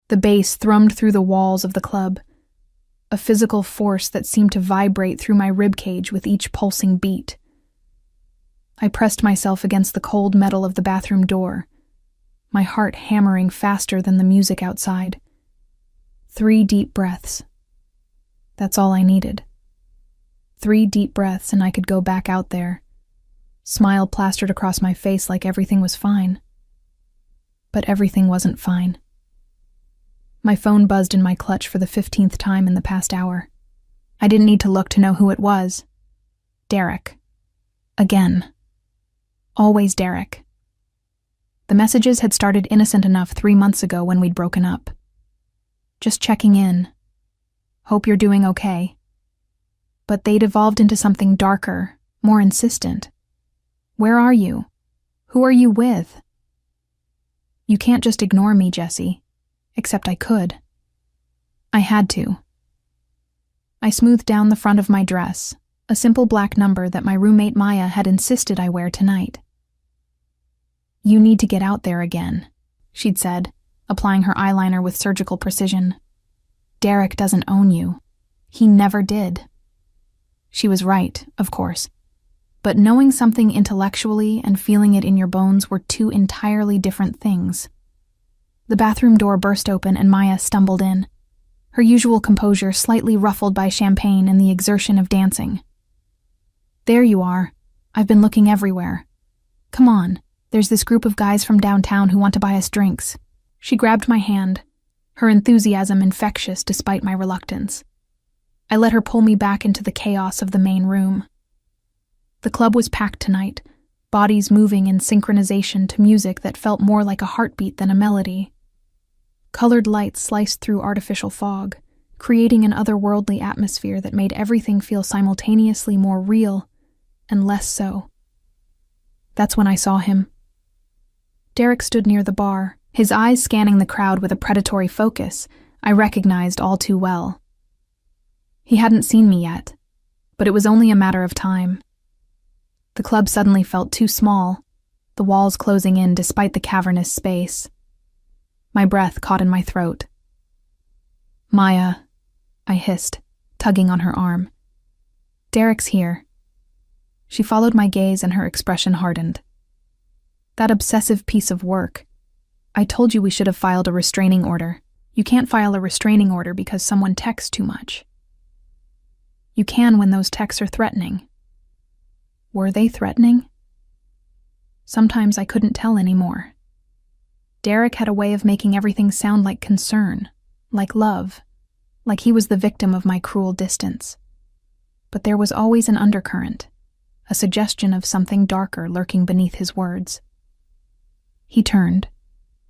The bass thrummed through the walls of the club, a physical force that seemed to vibrate through my ribcage with each pulsing beat. I pressed myself against the cold metal of the bathroom door, my heart hammering faster than the music outside. 3 deep breaths. That's all I needed. 3 deep breaths and I could go back out there, smile plastered across my face like everything was fine. But everything wasn't fine. My phone buzzed in my clutch for the 15th time in the past hour. I didn't need to look to know who it was. Derek. Again. Always Derek. The messages had started innocent enough 3 months ago when we'd broken up. Just checking in. Hope you're doing okay. But they'd evolved into something darker, more insistent. Where are you? Who are you with? You can't just ignore me, Jesse. Except I could. I had to. I smoothed down the front of my dress, a simple black number that my roommate Maya had insisted I wear tonight. You need to get out there again, she'd said, applying her eyeliner with surgical precision. Derek doesn't own you. He never did. She was right, of course. But knowing something intellectually and feeling it in your bones were 2 entirely different things. The bathroom door burst open and Maya stumbled in, her usual composure slightly ruffled by champagne and the exertion of dancing. There you are. I've been looking everywhere. Come on, there's this group of guys from downtown who want to buy us drinks. She grabbed my hand, her enthusiasm infectious despite my reluctance. I let her pull me back into the chaos of the main room. The club was packed tonight, bodies moving in synchronization to music that felt more like a heartbeat than a melody. Colored lights sliced through artificial fog, creating an otherworldly atmosphere that made everything feel simultaneously more real and less so. That's when I saw him. Derek stood near the bar, his eyes scanning the crowd with a predatory focus I recognized all too well. He hadn't seen me yet, but it was only a matter of time. The club suddenly felt too small, the walls closing in despite the cavernous space. My breath caught in my throat. Maya, I hissed, tugging on her arm. Derek's here. She followed my gaze and her expression hardened. That obsessive piece of work. I told you we should have filed a restraining order. You can't file a restraining order because someone texts too much. You can when those texts are threatening. Were they threatening? Sometimes I couldn't tell anymore. Derek had a way of making everything sound like concern, like love, like he was the victim of my cruel distance. But there was always an undercurrent, a suggestion of something darker lurking beneath his words. He turned,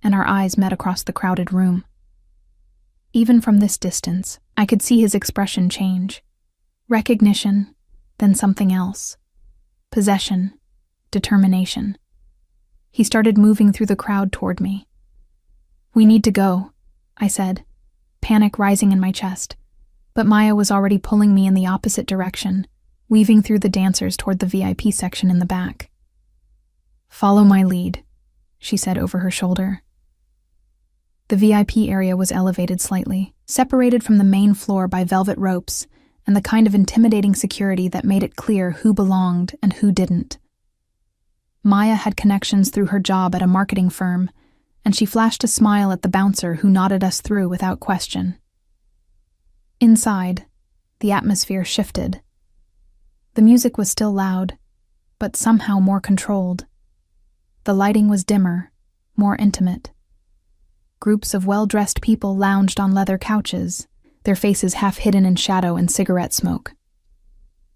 and our eyes met across the crowded room. Even from this distance, I could see his expression change. Recognition, then something else. Possession, determination. He started moving through the crowd toward me. We need to go, I said, panic rising in my chest. But Maya was already pulling me in the opposite direction, weaving through the dancers toward the VIP section in the back. Follow my lead, she said over her shoulder. The VIP area was elevated slightly, separated from the main floor by velvet ropes and the kind of intimidating security that made it clear who belonged and who didn't. Maya had connections through her job at a marketing firm, and she flashed a smile at the bouncer who nodded us through without question. Inside, the atmosphere shifted. The music was still loud, but somehow more controlled. The lighting was dimmer, more intimate. Groups of well-dressed people lounged on leather couches, their faces half hidden in shadow and cigarette smoke.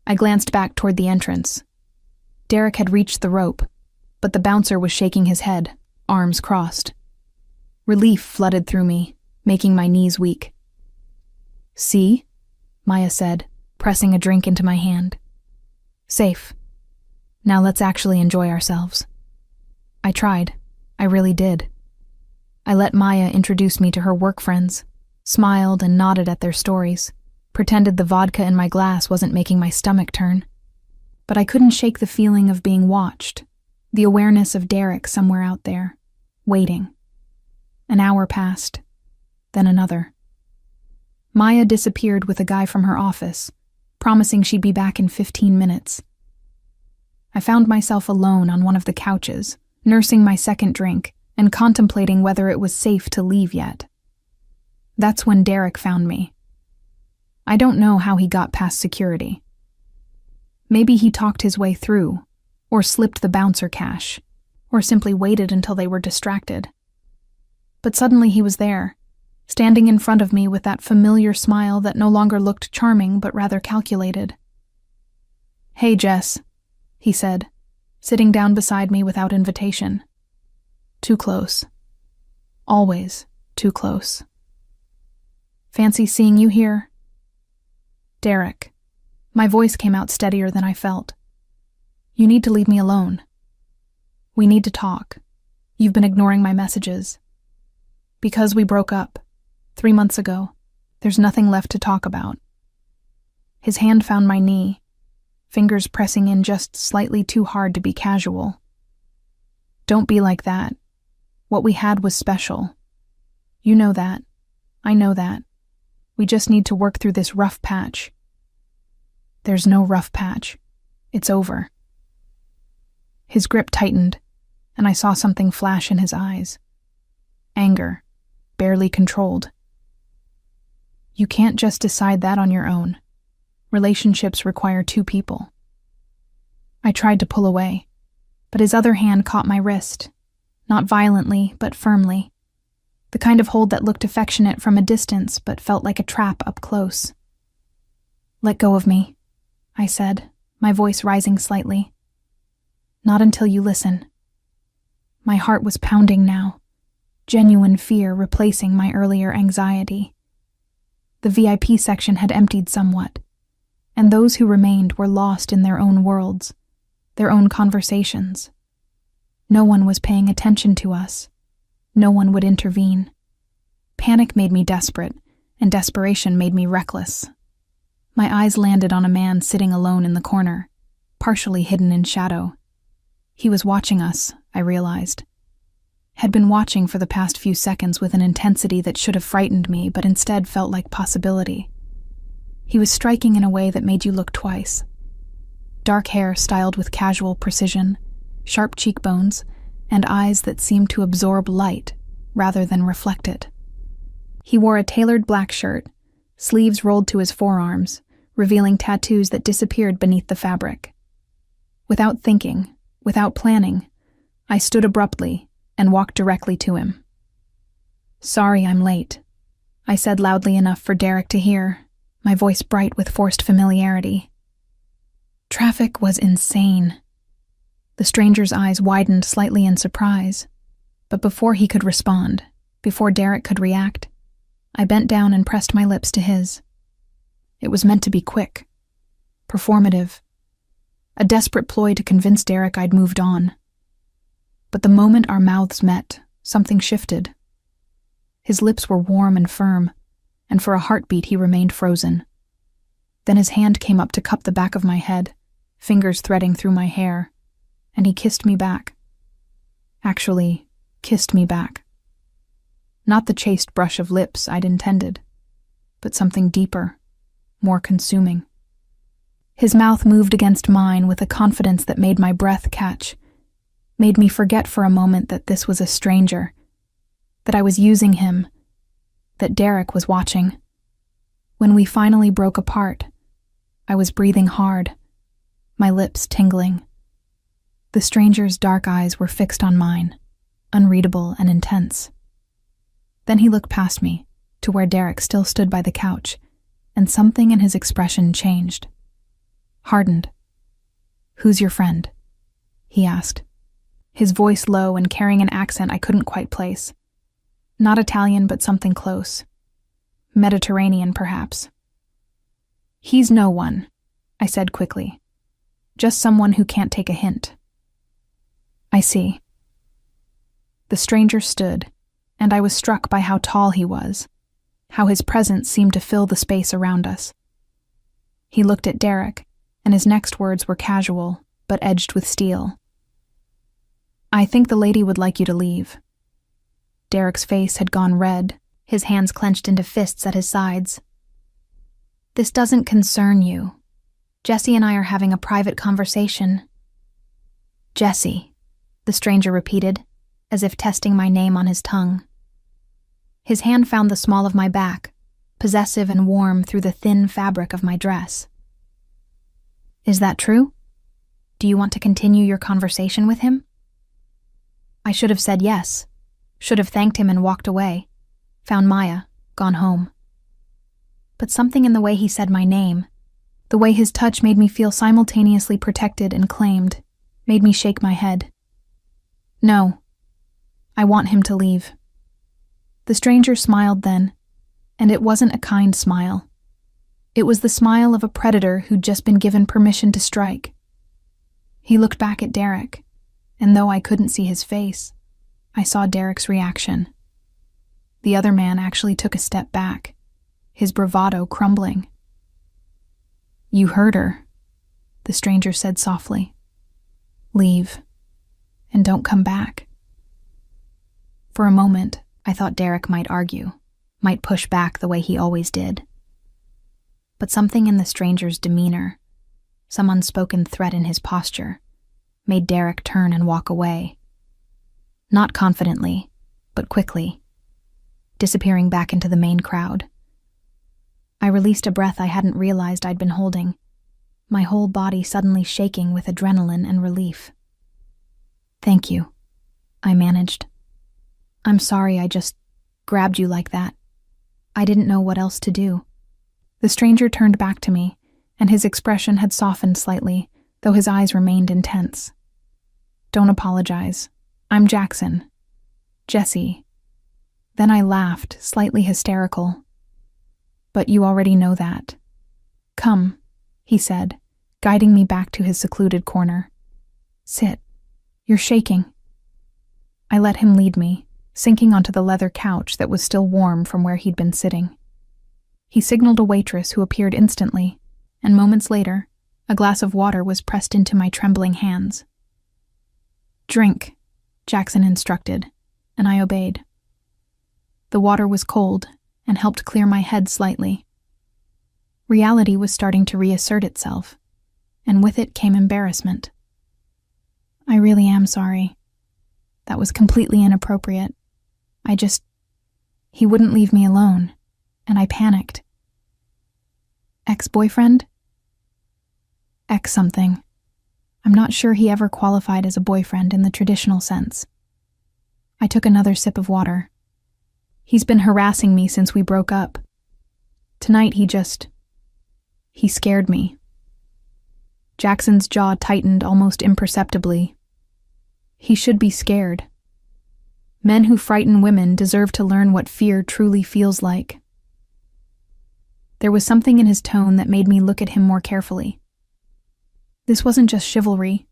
I glanced back toward the entrance. Derek had reached the rope, but the bouncer was shaking his head, arms crossed. Relief flooded through me, making my knees weak. See? Maya said, pressing a drink into my hand. Safe. Now let's actually enjoy ourselves. I tried. I really did. I let Maya introduce me to her work friends, smiled and nodded at their stories, pretended the vodka in my glass wasn't making my stomach turn. But I couldn't shake the feeling of being watched, the awareness of Derek somewhere out there, waiting. An hour passed. then another. Maya disappeared with a guy from her office, promising she'd be back in 15 minutes. I found myself alone on one of the couches, nursing my second drink and contemplating whether it was safe to leave yet. That's when Derek found me. I don't know how he got past security. Maybe he talked his way through, or slipped the bouncer cash, or simply waited until they were distracted. But suddenly he was there, standing in front of me with that familiar smile that no longer looked charming but rather calculated. "Hey, Jess," he said, sitting down beside me without invitation. Too close. Always too close. "Fancy seeing you here?" "Derek." My voice came out steadier than I felt. "You need to leave me alone. We need to talk. You've been ignoring my messages. Because we broke up 3 months ago, there's nothing left to talk about." His hand found my knee, fingers pressing in just slightly too hard to be casual. "Don't be like that. What we had was special. You know that. I know that. We just need to work through this rough patch." "There's no rough patch. It's over." His grip tightened, and I saw something flash in his eyes. Anger, barely controlled. "You can't just decide that on your own. Relationships require 2 people. I tried to pull away, but his other hand caught my wrist, not violently, but firmly. The kind of hold that looked affectionate from a distance, but felt like a trap up close. "Let go of me," I said, my voice rising slightly. "Not until you listen." My heart was pounding now, genuine fear replacing my earlier anxiety. The VIP section had emptied somewhat, and those who remained were lost in their own worlds, their own conversations. No one was paying attention to us. No one would intervene. Panic made me desperate, and desperation made me reckless. My eyes landed on a man sitting alone in the corner, partially hidden in shadow. He was watching us, I realized. Had been watching for the past few seconds with an intensity that should have frightened me, but instead felt like possibility. He was striking in a way that made you look twice. Dark hair styled with casual precision, sharp cheekbones, and eyes that seemed to absorb light rather than reflect it. He wore a tailored black shirt, sleeves rolled to his forearms, revealing tattoos that disappeared beneath the fabric. Without thinking, without planning, I stood abruptly and walked directly to him. "Sorry I'm late," I said loudly enough for Derek to hear, my voice bright with forced familiarity. Traffic was insane. The stranger's eyes widened slightly in surprise, but before he could respond, before Derek could react, I bent down and pressed my lips to his. It was meant to be quick, performative, a desperate ploy to convince Derek I'd moved on. But the moment our mouths met, something shifted. His lips were warm and firm, and for a heartbeat he remained frozen. Then his hand came up to cup the back of my head, fingers threading through my hair, and he kissed me back. Actually, kissed me back. Not the chaste brush of lips I'd intended, but something deeper, more consuming. His mouth moved against mine with a confidence that made my breath catch, made me forget for a moment that this was a stranger, that I was using him, that Derek was watching. When we finally broke apart, I was breathing hard, my lips tingling. The stranger's dark eyes were fixed on mine, unreadable and intense. Then he looked past me, to where Derek still stood by the couch, and something in his expression changed. Hardened. "Who's your friend?" he asked, his voice low and carrying an accent I couldn't quite place. Not Italian, but something close. Mediterranean, perhaps. "He's no one," I said quickly. "Just someone who can't take a hint." "I see." The stranger stood, and I was struck by how tall he was, how his presence seemed to fill the space around us. He looked at Derek, and his next words were casual, but edged with steel. "I think the lady would like you to leave." Derek's face had gone red, his hands clenched into fists at his sides. "This doesn't concern you. Jesse and I are having a private conversation." "Jesse," the stranger repeated, as if testing my name on his tongue. His hand found the small of my back, possessive and warm through the thin fabric of my dress. "Is that true? Do you want to continue your conversation with him?" I should have said yes, should have thanked him and walked away, found Maya, gone home. But something in the way he said my name, the way his touch made me feel simultaneously protected and claimed, made me shake my head. "No, I want him to leave." The stranger smiled then, and it wasn't a kind smile. It was the smile of a predator who'd just been given permission to strike. He looked back at Derek, and though I couldn't see his face, I saw Derek's reaction. The other man actually took a step back, his bravado crumbling. "You heard her," the stranger said softly. "Leave, and don't come back." For a moment, I thought Derek might argue, might push back the way he always did. But something in the stranger's demeanor, some unspoken threat in his posture, made Derek turn and walk away. Not confidently, but quickly, disappearing back into the main crowd. I released a breath I hadn't realized I'd been holding, my whole body suddenly shaking with adrenaline and relief. "Thank you," I managed. "I'm sorry I just grabbed you like that. I didn't know what else to do." The stranger turned back to me, and his expression had softened slightly, though his eyes remained intense. "Don't apologize. I'm Jackson. Jesse." Then I laughed, slightly hysterical. "But you already know that." "Come," he said, guiding me back to his secluded corner. "Sit. You're shaking." I let him lead me, sinking onto the leather couch that was still warm from where he'd been sitting. He signaled a waitress who appeared instantly, and moments later, a glass of water was pressed into my trembling hands. "Drink," Jackson instructed, and I obeyed. The water was cold and helped clear my head slightly. Reality was starting to reassert itself, and with it came embarrassment. "I really am sorry. That was completely inappropriate. He wouldn't leave me alone, and I panicked." "Ex-boyfriend?" "Ex-something. I'm not sure he ever qualified as a boyfriend in the traditional sense." I took another sip of water. "He's been harassing me since we broke up. Tonight he scared me." Jackson's jaw tightened almost imperceptibly. He should be scared. Men who frighten women deserve to learn what fear truly feels like. There was something in his tone that made me look at him more carefully. This wasn't just chivalry.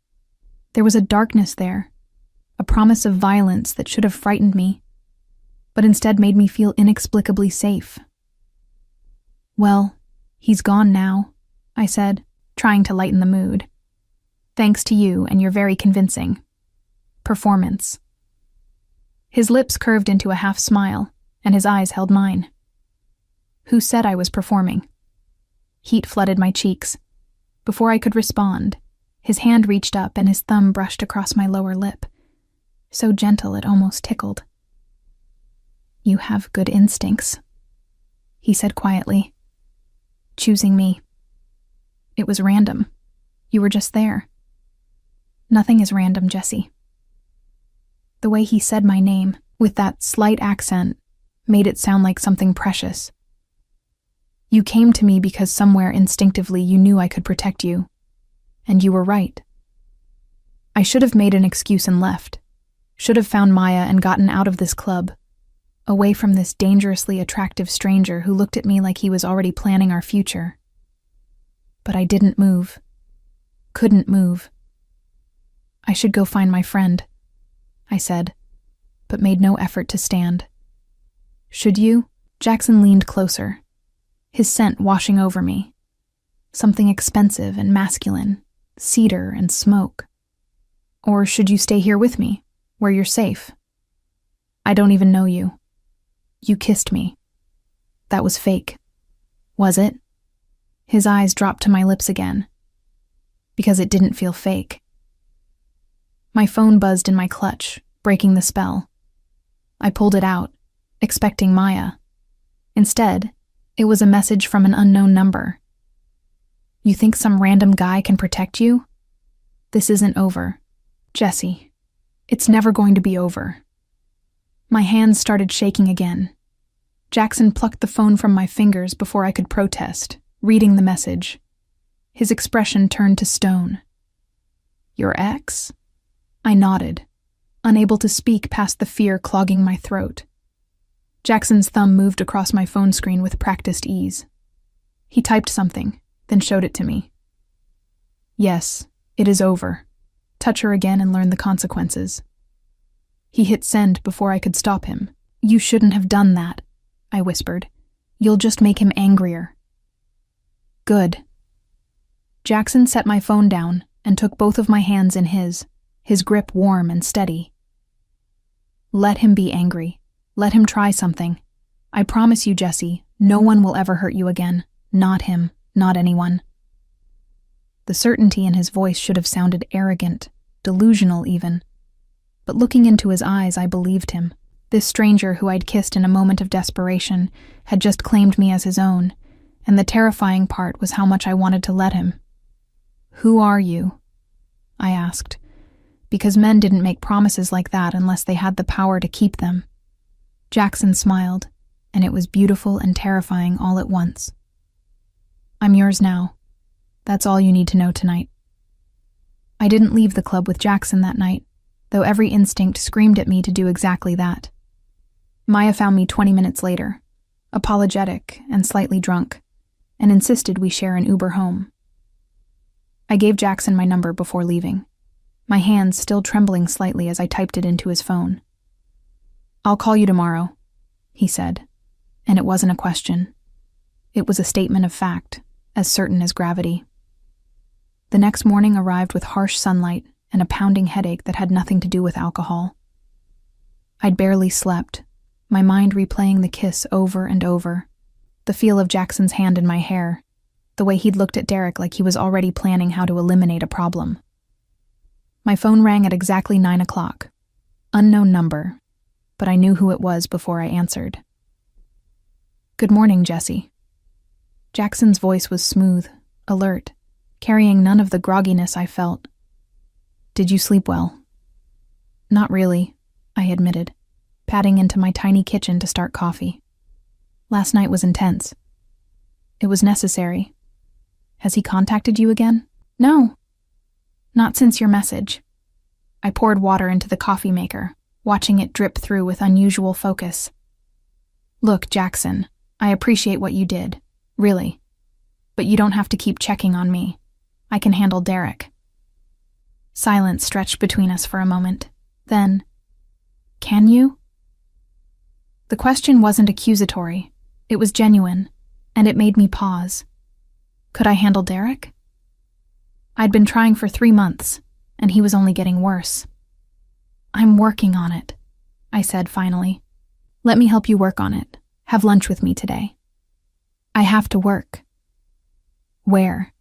There was a darkness there, a promise of violence that should have frightened me, but instead made me feel inexplicably safe. "Well, he's gone now," I said, trying to lighten the mood. "Thanks to you and your very convincing performance." His lips curved into a half smile, and his eyes held mine. "Who said I was performing?" Heat flooded my cheeks. Before I could respond, his hand reached up and his thumb brushed across my lower lip, so gentle it almost tickled. "You have good instincts," he said quietly. "Choosing me. It was random. You were just there." "Nothing is random, Jesse." The way he said my name, with that slight accent, made it sound like something precious. "You came to me because somewhere instinctively you knew I could protect you. And you were right. I should have made an excuse and left. Should have found Maya and gotten out of this club, away from this dangerously attractive stranger who looked at me like he was already planning our future. But I didn't move. Couldn't move. I should go find my friend," I said, but made no effort to stand. "Should you?" Jackson leaned closer, his scent washing over me. Something expensive and masculine, cedar and smoke. "Or should you stay here with me, where you're safe? I don't even know you." You kissed me. That was fake. Was it? His eyes dropped to my lips again. Because it didn't feel fake. My phone buzzed in my clutch, breaking the spell. I pulled it out, expecting Maya. Instead, it was a message from an unknown number. You think some random guy can protect you? This isn't over. Jesse, it's never going to be over. My hands started shaking again. Jackson plucked the phone from my fingers before I could protest, reading the message. His expression turned to stone. Your ex? I nodded, unable to speak past the fear clogging my throat. Jackson's thumb moved across my phone screen with practiced ease. He typed something, then showed it to me. Yes, it is over. Touch her again and learn the consequences. He hit send before I could stop him. You shouldn't have done that, I whispered. You'll just make him angrier. Good. Jackson set my phone down and took both of my hands in his grip warm and steady. Let him be angry. Let him try something. I promise you, Jesse, no one will ever hurt you again. Not him, not anyone. The certainty in his voice should have sounded arrogant, delusional even. But looking into his eyes, I believed him. This stranger who I'd kissed in a moment of desperation had just claimed me as his own, and the terrifying part was how much I wanted to let him. Who are you? I asked, because men didn't make promises like that unless they had the power to keep them. Jackson smiled, and it was beautiful and terrifying all at once. I'm yours now. That's all you need to know tonight. I didn't leave the club with Jackson that night, though every instinct screamed at me to do exactly that. Maya found me 20 minutes later, apologetic and slightly drunk, and insisted we share an Uber home. I gave Jackson my number before leaving, my hands still trembling slightly as I typed it into his phone. I'll call you tomorrow, he said, and it wasn't a question. It was a statement of fact, as certain as gravity. The next morning arrived with harsh sunlight and a pounding headache that had nothing to do with alcohol. I'd barely slept, my mind replaying the kiss over and over, the feel of Jackson's hand in my hair, the way he'd looked at Derek like he was already planning how to eliminate a problem. My phone rang at exactly 9 o'clock. Unknown number, but I knew who it was before I answered. Good morning, Jesse. Jackson's voice was smooth, alert, carrying none of the grogginess I felt. Did you sleep well? Not really, I admitted, padding into my tiny kitchen to start coffee. Last night was intense. It was necessary. Has he contacted you again? No. Not since your message. I poured water into the coffee maker, watching it drip through with unusual focus. Look, Jackson, I appreciate what you did, really. But you don't have to keep checking on me. I can handle Derek. Silence stretched between us for a moment. Then, can you? The question wasn't accusatory. It was genuine, and it made me pause. Could I handle Derek? I'd been trying for 3 months, and he was only getting worse. I'm working on it, I said finally. Let me help you work on it. Have lunch with me today. I have to work. Where?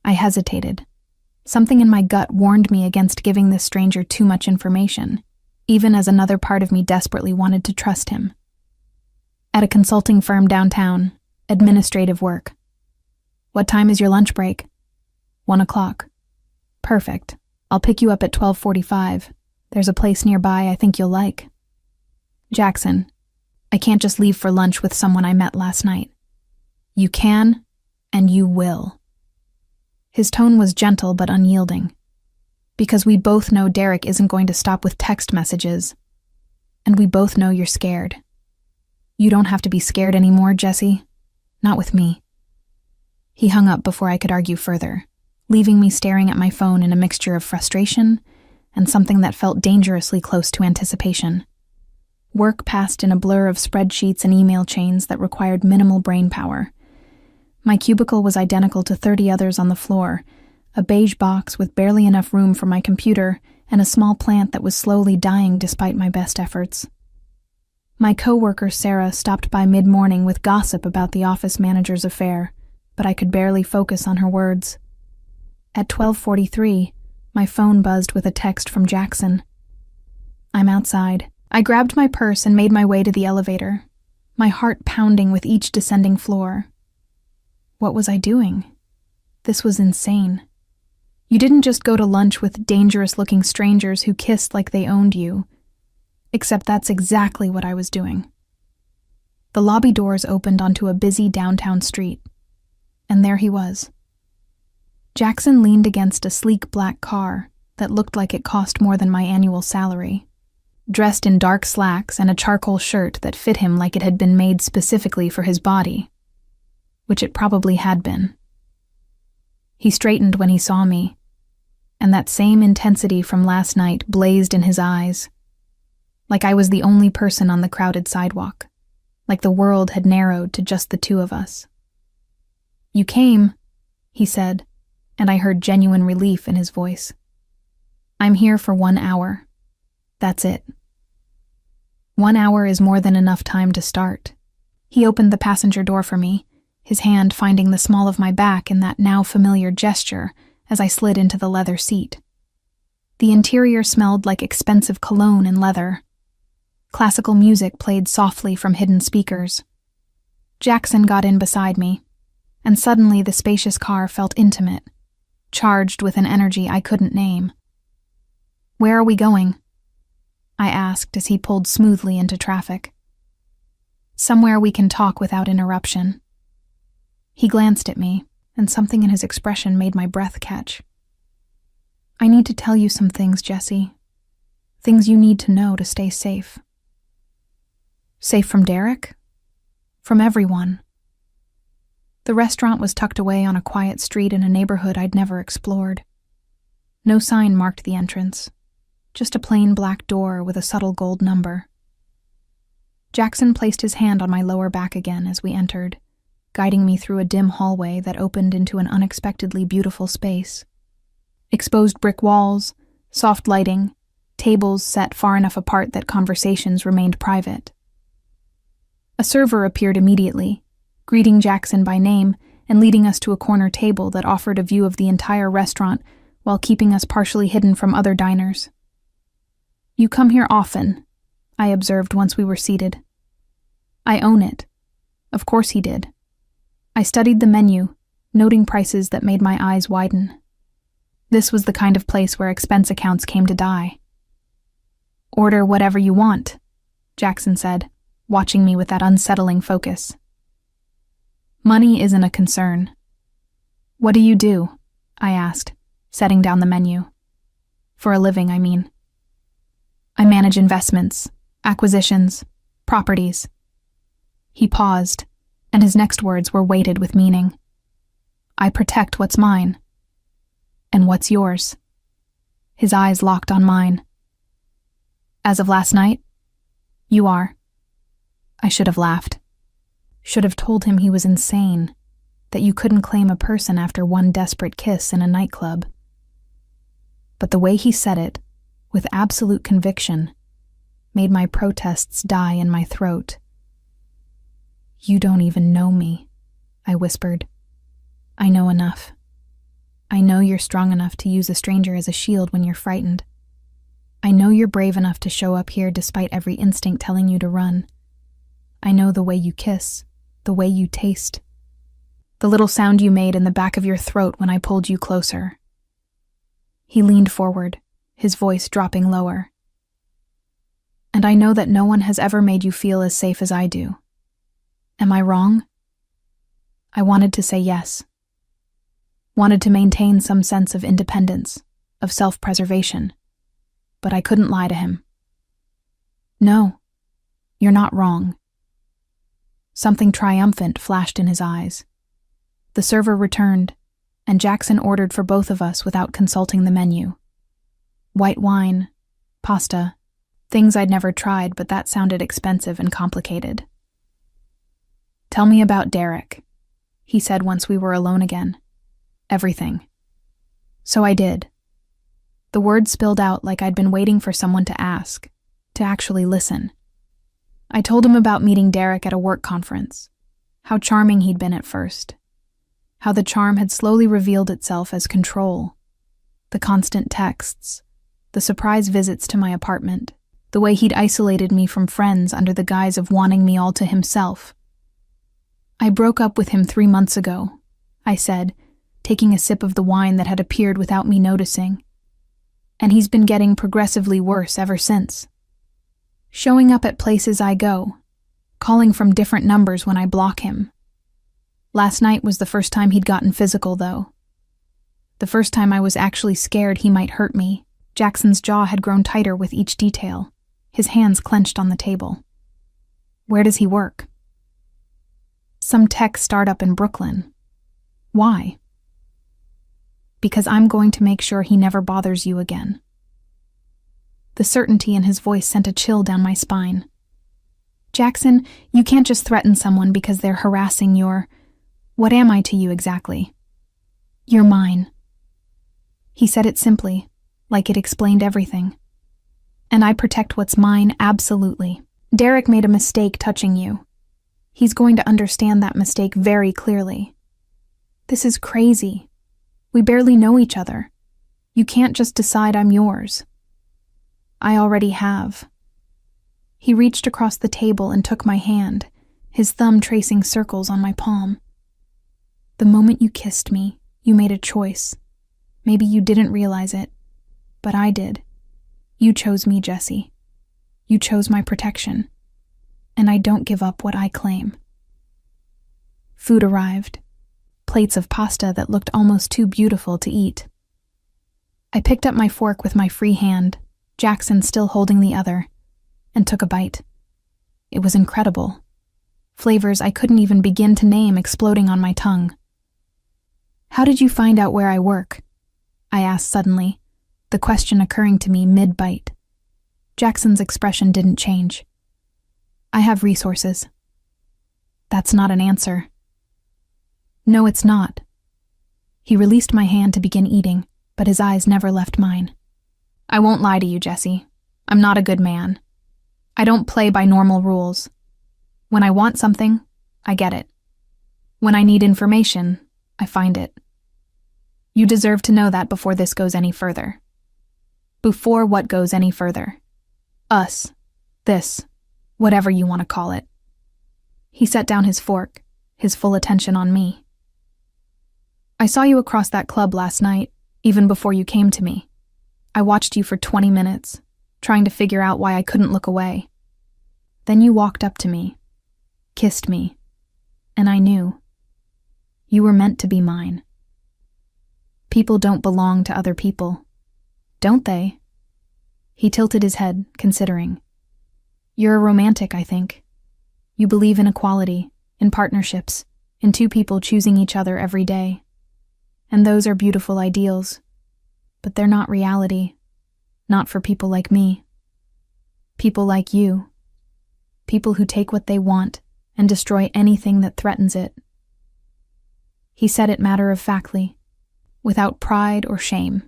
I hesitated. Something in my gut warned me against giving this stranger too much information, even as another part of me desperately wanted to trust him. At a consulting firm downtown, administrative work. What time is your lunch break? 1 o'clock. Perfect. I'll pick you up at 12:45. There's a place nearby I think you'll like. Jackson, I can't just leave for lunch with someone I met last night. You can, and you will. His tone was gentle but unyielding. Because we both know Derek isn't going to stop with text messages. And we both know you're scared. You don't have to be scared anymore, Jesse. Not with me. He hung up before I could argue further, leaving me staring at my phone in a mixture of frustration and something that felt dangerously close to anticipation. Work passed in a blur of spreadsheets and email chains that required minimal brain power. My cubicle was identical to 30 others on the floor, a beige box with barely enough room for my computer and a small plant that was slowly dying despite my best efforts. My coworker Sarah stopped by mid-morning with gossip about the office manager's affair, but I could barely focus on her words. At 12:43, my phone buzzed with a text from Jackson. I'm outside. I grabbed my purse and made my way to the elevator, my heart pounding with each descending floor. What was I doing? This was insane. You didn't just go to lunch with dangerous-looking strangers who kissed like they owned you. Except that's exactly what I was doing. The lobby doors opened onto a busy downtown street, and there he was. Jackson leaned against a sleek black car that looked like it cost more than my annual salary, dressed in dark slacks and a charcoal shirt that fit him like it had been made specifically for his body, which it probably had been. He straightened when he saw me, and that same intensity from last night blazed in his eyes, like I was the only person on the crowded sidewalk, like the world had narrowed to just the two of us. You came, he said, and I heard genuine relief in his voice. I'm here for 1 hour. That's it. 1 hour is more than enough time to start. He opened the passenger door for me, his hand finding the small of my back in that now familiar gesture as I slid into the leather seat. The interior smelled like expensive cologne and leather. Classical music played softly from hidden speakers. Jackson got in beside me, and suddenly the spacious car felt intimate, charged with an energy I couldn't name. Where are we going? I asked as he pulled smoothly into traffic. Somewhere we can talk without interruption. He glanced at me, and something in his expression made my breath catch. I need to tell you some things, Jesse. Things you need to know to stay safe. Safe from Derek? From everyone. The restaurant was tucked away on a quiet street in a neighborhood I'd never explored. No sign marked the entrance, just a plain black door with a subtle gold number. Jackson placed his hand on my lower back again as we entered, guiding me through a dim hallway that opened into an unexpectedly beautiful space. Exposed brick walls, soft lighting, tables set far enough apart that conversations remained private. A server appeared immediately, greeting Jackson by name and leading us to a corner table that offered a view of the entire restaurant while keeping us partially hidden from other diners. You come here often, I observed once we were seated. I own it. Of course he did. I studied the menu, noting prices that made my eyes widen. This was the kind of place where expense accounts came to die. Order whatever you want, Jackson said, watching me with that unsettling focus. Money isn't a concern. What do you do? I asked, setting down the menu. For a living, I mean. I manage investments, acquisitions, properties. He paused, and his next words were weighted with meaning. I protect what's mine. And what's yours? His eyes locked on mine. As of last night, you are. I should have laughed. Should have told him he was insane, that you couldn't claim a person after one desperate kiss in a nightclub. But the way he said it, with absolute conviction, made my protests die in my throat. You don't even know me, I whispered. I know enough. I know you're strong enough to use a stranger as a shield when you're frightened. I know you're brave enough to show up here despite every instinct telling you to run. I know the way you kiss, the way you taste, the little sound you made in the back of your throat when I pulled you closer. He leaned forward, his voice dropping lower. And I know that no one has ever made you feel as safe as I do. Am I wrong? I wanted to say yes. Wanted to maintain some sense of independence, of self-preservation, but I couldn't lie to him. No, you're not wrong. Something triumphant flashed in his eyes. The server returned, and Jackson ordered for both of us without consulting the menu. White wine, pasta, things I'd never tried, but that sounded expensive and complicated. Tell me about Derek, he said once we were alone again. Everything. So I did. The words spilled out like I'd been waiting for someone to ask, to actually listen. I told him about meeting Derek at a work conference, how charming he'd been at first, how the charm had slowly revealed itself as control, the constant texts, the surprise visits to my apartment, the way he'd isolated me from friends under the guise of wanting me all to himself. I broke up with him 3 months ago, I said, taking a sip of the wine that had appeared without me noticing. And he's been getting progressively worse ever since. Showing up at places I go, calling from different numbers when I block him. Last night was the first time he'd gotten physical, though. The first time I was actually scared he might hurt me. Jackson's jaw had grown tighter with each detail, his hands clenched on the table. Where does he work? Some tech startup in Brooklyn. Why? Because I'm going to make sure he never bothers you again. The certainty in his voice sent a chill down my spine. Jackson, you can't just threaten someone because they're harassing your... What am I to you exactly? You're mine. He said it simply, like it explained everything. And I protect what's mine, absolutely. Derek made a mistake touching you. He's going to understand that mistake very clearly. This is crazy. We barely know each other. You can't just decide I'm yours. I already have. He reached across the table and took my hand, his thumb tracing circles on my palm. The moment you kissed me, you made a choice. Maybe you didn't realize it, but I did. You chose me, Jesse. You chose my protection. And I don't give up what I claim. Food arrived. Plates of pasta that looked almost too beautiful to eat. I picked up my fork with my free hand, Jackson still holding the other, and took a bite. It was incredible. Flavors I couldn't even begin to name exploding on my tongue. How did you find out where I work? I asked suddenly, the question occurring to me mid-bite. Jackson's expression didn't change. I have resources. That's not an answer. No, it's not. He released my hand to begin eating, but his eyes never left mine. I won't lie to you, Jesse. I'm not a good man. I don't play by normal rules. When I want something, I get it. When I need information, I find it. You deserve to know that before this goes any further. Before what goes any further. Us. This. Whatever you want to call it. He set down his fork, his full attention on me. I saw you across that club last night, even before you came to me. I watched you for 20 minutes, trying to figure out why I couldn't look away. Then you walked up to me, kissed me, and I knew. You were meant to be mine. People don't belong to other people, don't they? He tilted his head, considering. You're a romantic, I think. You believe in equality, in partnerships, in two people choosing each other every day. And those are beautiful ideals. But they're not reality. Not for people like me. People like you. People who take what they want and destroy anything that threatens it. He said it matter-of-factly, without pride or shame.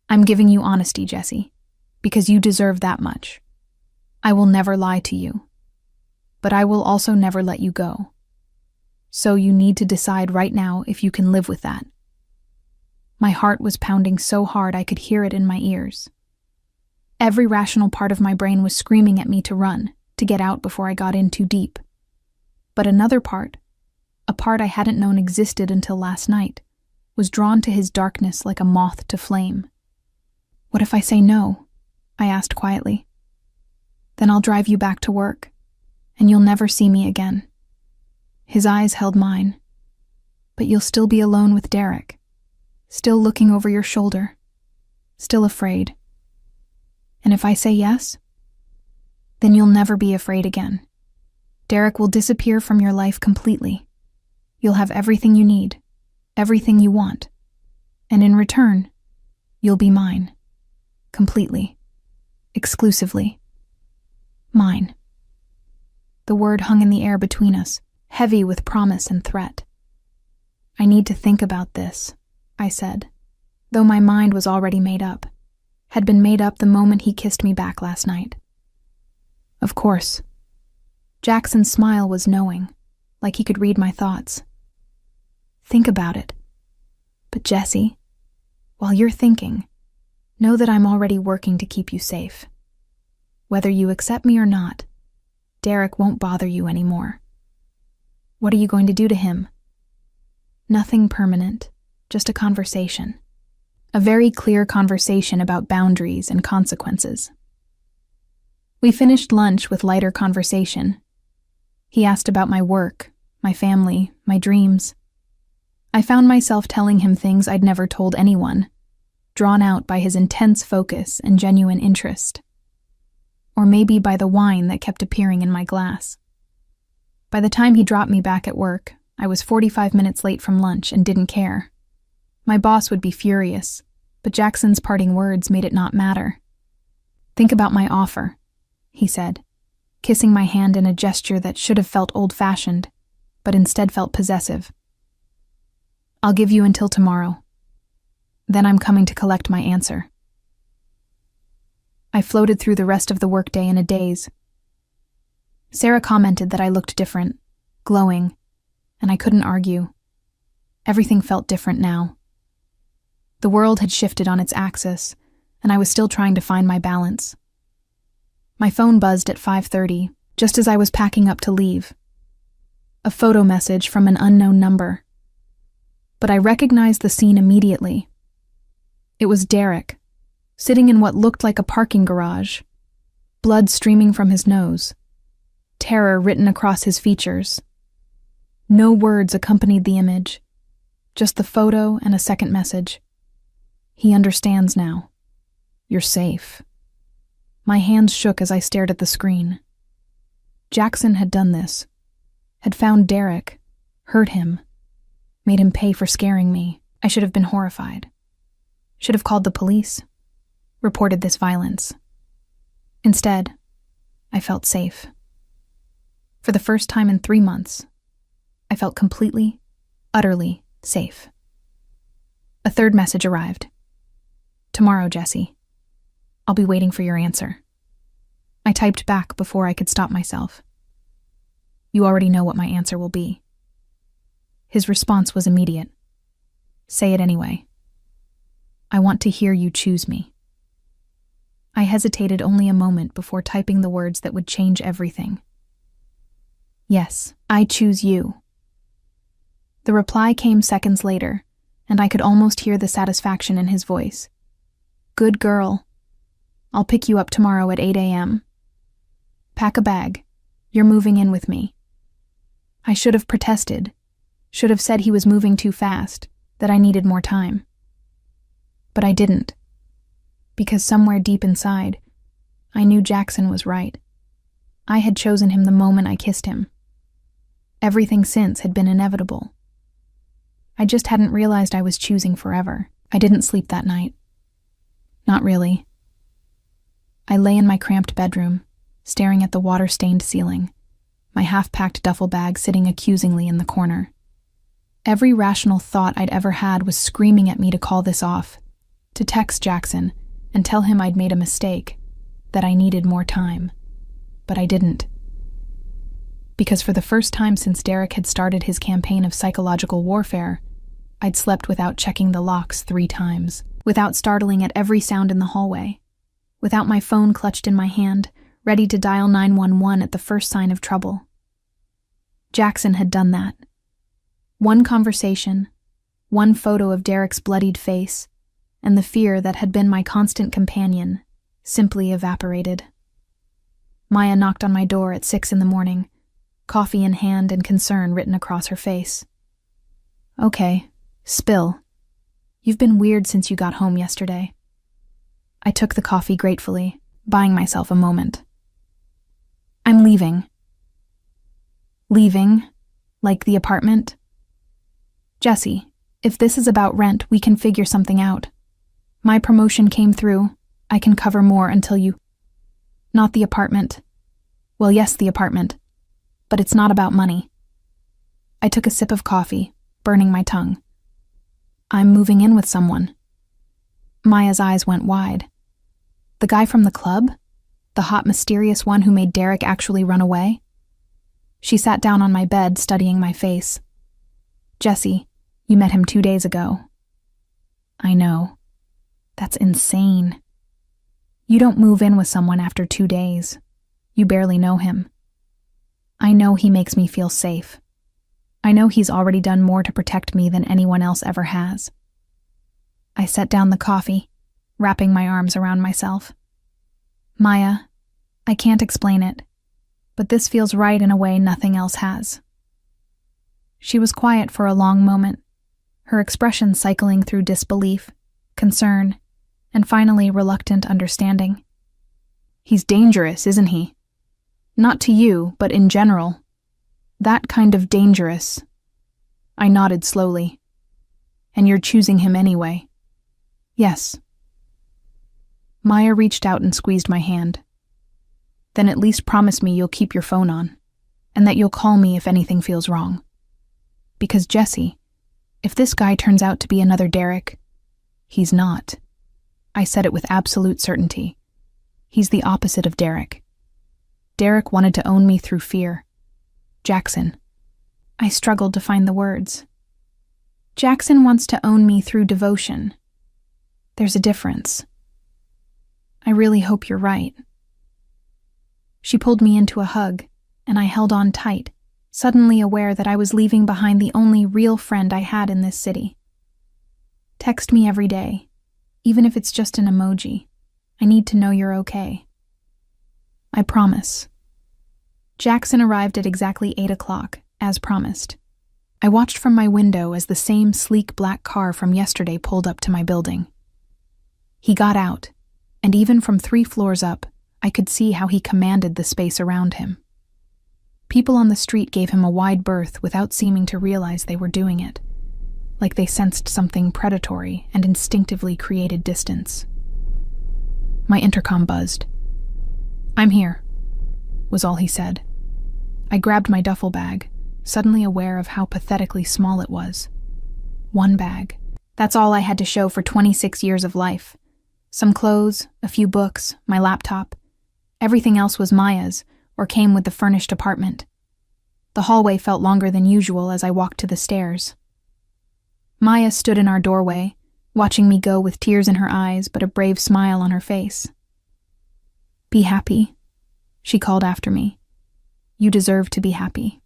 I'm giving you honesty, Jesse, because you deserve that much. I will never lie to you. But I will also never let you go. So you need to decide right now if you can live with that. My heart was pounding so hard I could hear it in my ears. Every rational part of my brain was screaming at me to run, to get out before I got in too deep. But another part, a part I hadn't known existed until last night, was drawn to his darkness like a moth to flame. What if I say no? I asked quietly. Then I'll drive you back to work, and you'll never see me again. His eyes held mine. But you'll still be alone with Derek, still looking over your shoulder, still afraid. And if I say yes, then you'll never be afraid again. Derek will disappear from your life completely. You'll have everything you need, everything you want, and in return, you'll be mine. Completely. Exclusively. Mine. The word hung in the air between us, heavy with promise and threat. I need to think about this, I said, though my mind was already made up, had been made up the moment he kissed me back last night. Of course, Jackson's smile was knowing, like he could read my thoughts. Think about it. But Jesse, while you're thinking, know that I'm already working to keep you safe. Whether you accept me or not, Derek won't bother you anymore. What are you going to do to him? Nothing permanent, just a conversation. A very clear conversation about boundaries and consequences. We finished lunch with lighter conversation. He asked about my work, my family, my dreams. I found myself telling him things I'd never told anyone, drawn out by his intense focus and genuine interest. Or maybe by the wine that kept appearing in my glass. By the time he dropped me back at work, I was 45 minutes late from lunch and didn't care. My boss would be furious, but Jackson's parting words made it not matter. Think about my offer, he said, kissing my hand in a gesture that should have felt old-fashioned, but instead felt possessive. I'll give you until tomorrow. Then I'm coming to collect my answer. I floated through the rest of the workday in a daze. Sarah commented that I looked different, glowing, and I couldn't argue. Everything felt different now. The world had shifted on its axis, and I was still trying to find my balance. My phone buzzed at 5:30, just as I was packing up to leave. A photo message from an unknown number. But I recognized the scene immediately. It was Derek, sitting in what looked like a parking garage, blood streaming from his nose, terror written across his features. No words accompanied the image, just the photo and a second message. He understands now. You're safe. My hands shook as I stared at the screen. Jackson had done this, had found Derek, hurt him, made him pay for scaring me. I should have been horrified. Should have called the police, reported this violence. Instead, I felt safe. For the first time in 3 months, I felt completely, utterly safe. A third message arrived. Tomorrow, Jesse. I'll be waiting for your answer. I typed back before I could stop myself. You already know what my answer will be. His response was immediate. Say it anyway. I want to hear you choose me. I hesitated only a moment before typing the words that would change everything. Yes, I choose you. The reply came seconds later, and I could almost hear the satisfaction in his voice. Good girl. I'll pick you up tomorrow at 8 a.m. Pack a bag. You're moving in with me. I should have protested, should have said he was moving too fast, that I needed more time. But I didn't, because somewhere deep inside, I knew Jackson was right. I had chosen him the moment I kissed him. Everything since had been inevitable. I just hadn't realized I was choosing forever. I didn't sleep that night. Not really. I lay in my cramped bedroom, staring at the water-stained ceiling, my half-packed duffel bag sitting accusingly in the corner. Every rational thought I'd ever had was screaming at me to call this off, to text Jackson and tell him I'd made a mistake, that I needed more time. But I didn't. Because for the first time since Derek had started his campaign of psychological warfare, I'd slept without checking the locks 3 times, without startling at every sound in the hallway, without my phone clutched in my hand, ready to dial 911 at the first sign of trouble. Jackson had done that. One conversation, one photo of Derek's bloodied face, and the fear that had been my constant companion simply evaporated. Maya knocked on my door at 6 a.m, coffee in hand and concern written across her face. Okay, spill. You've been weird since you got home yesterday. I took the coffee gratefully, buying myself a moment. I'm leaving. Leaving? Like the apartment? Jesse, if this is about rent, we can figure something out. My promotion came through. I can cover more until you... Not the apartment. Well, yes, the apartment. But it's not about money. I took a sip of coffee, burning my tongue. I'm moving in with someone. Maya's eyes went wide. The guy from the club? The hot, mysterious one who made Derek actually run away? She sat down on my bed, studying my face. Jesse, you met him 2 days ago. I know. That's insane. You don't move in with someone after 2 days. You barely know him. I know he makes me feel safe. I know he's already done more to protect me than anyone else ever has. I set down the coffee, wrapping my arms around myself. Maya, I can't explain it, but this feels right in a way nothing else has. She was quiet for a long moment, her expression cycling through disbelief, concern, and finally reluctant understanding. He's dangerous, isn't he? Not to you, but in general. That kind of dangerous. I nodded slowly. And you're choosing him anyway. Yes. Maya reached out and squeezed my hand. Then at least promise me you'll keep your phone on, and that you'll call me if anything feels wrong. Because Jesse, if this guy turns out to be another Derek, he's not. I said it with absolute certainty. He's the opposite of Derek. Derek wanted to own me through fear. Jackson. I struggled to find the words. Jackson wants to own me through devotion. There's a difference. I really hope you're right. She pulled me into a hug, and I held on tight, suddenly aware that I was leaving behind the only real friend I had in this city. Text me every day, even if it's just an emoji. I need to know you're okay. I promise. Jackson arrived at exactly 8 o'clock, as promised. I watched from my window as the same sleek black car from yesterday pulled up to my building. He got out, and even from 3 floors up, I could see how he commanded the space around him. People on the street gave him a wide berth without seeming to realize they were doing it, like they sensed something predatory and instinctively created distance. My intercom buzzed. I'm here, was all he said. I grabbed my duffel bag, suddenly aware of how pathetically small it was. 1 bag. That's all I had to show for 26 years of life. Some clothes, a few books, my laptop. Everything else was Maya's, or came with the furnished apartment. The hallway felt longer than usual as I walked to the stairs. Maya stood in our doorway, watching me go with tears in her eyes but a brave smile on her face. Be happy, she called after me. You deserve to be happy.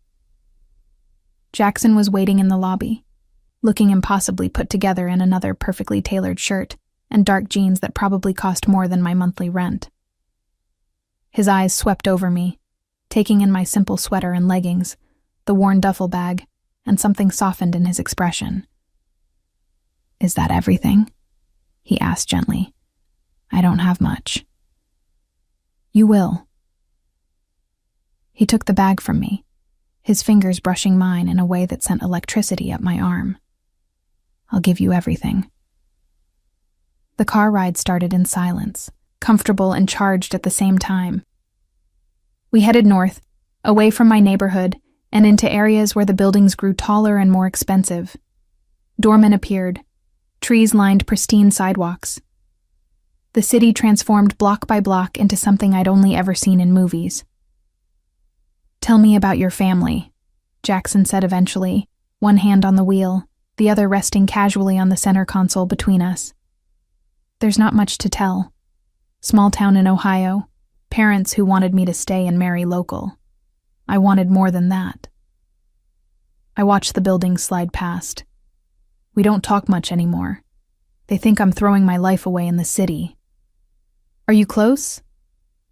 Jackson was waiting in the lobby, looking impossibly put together in another perfectly tailored shirt and dark jeans that probably cost more than my monthly rent. His eyes swept over me, taking in my simple sweater and leggings, the worn duffel bag, and something softened in his expression. Is that everything? He asked gently. I don't have much. You will. He took the bag from me, his fingers brushing mine in a way that sent electricity up my arm. I'll give you everything. The car ride started in silence, comfortable and charged at the same time. We headed north, away from my neighborhood, and into areas where the buildings grew taller and more expensive. Doormen appeared. Trees lined pristine sidewalks. The city transformed block by block into something I'd only ever seen in movies. Tell me about your family, Jackson said eventually, one hand on the wheel, the other resting casually on the center console between us. There's not much to tell. Small town in Ohio, parents who wanted me to stay and marry local. I wanted more than that. I watched the buildings slide past. We don't talk much anymore. They think I'm throwing my life away in the city. Are you close?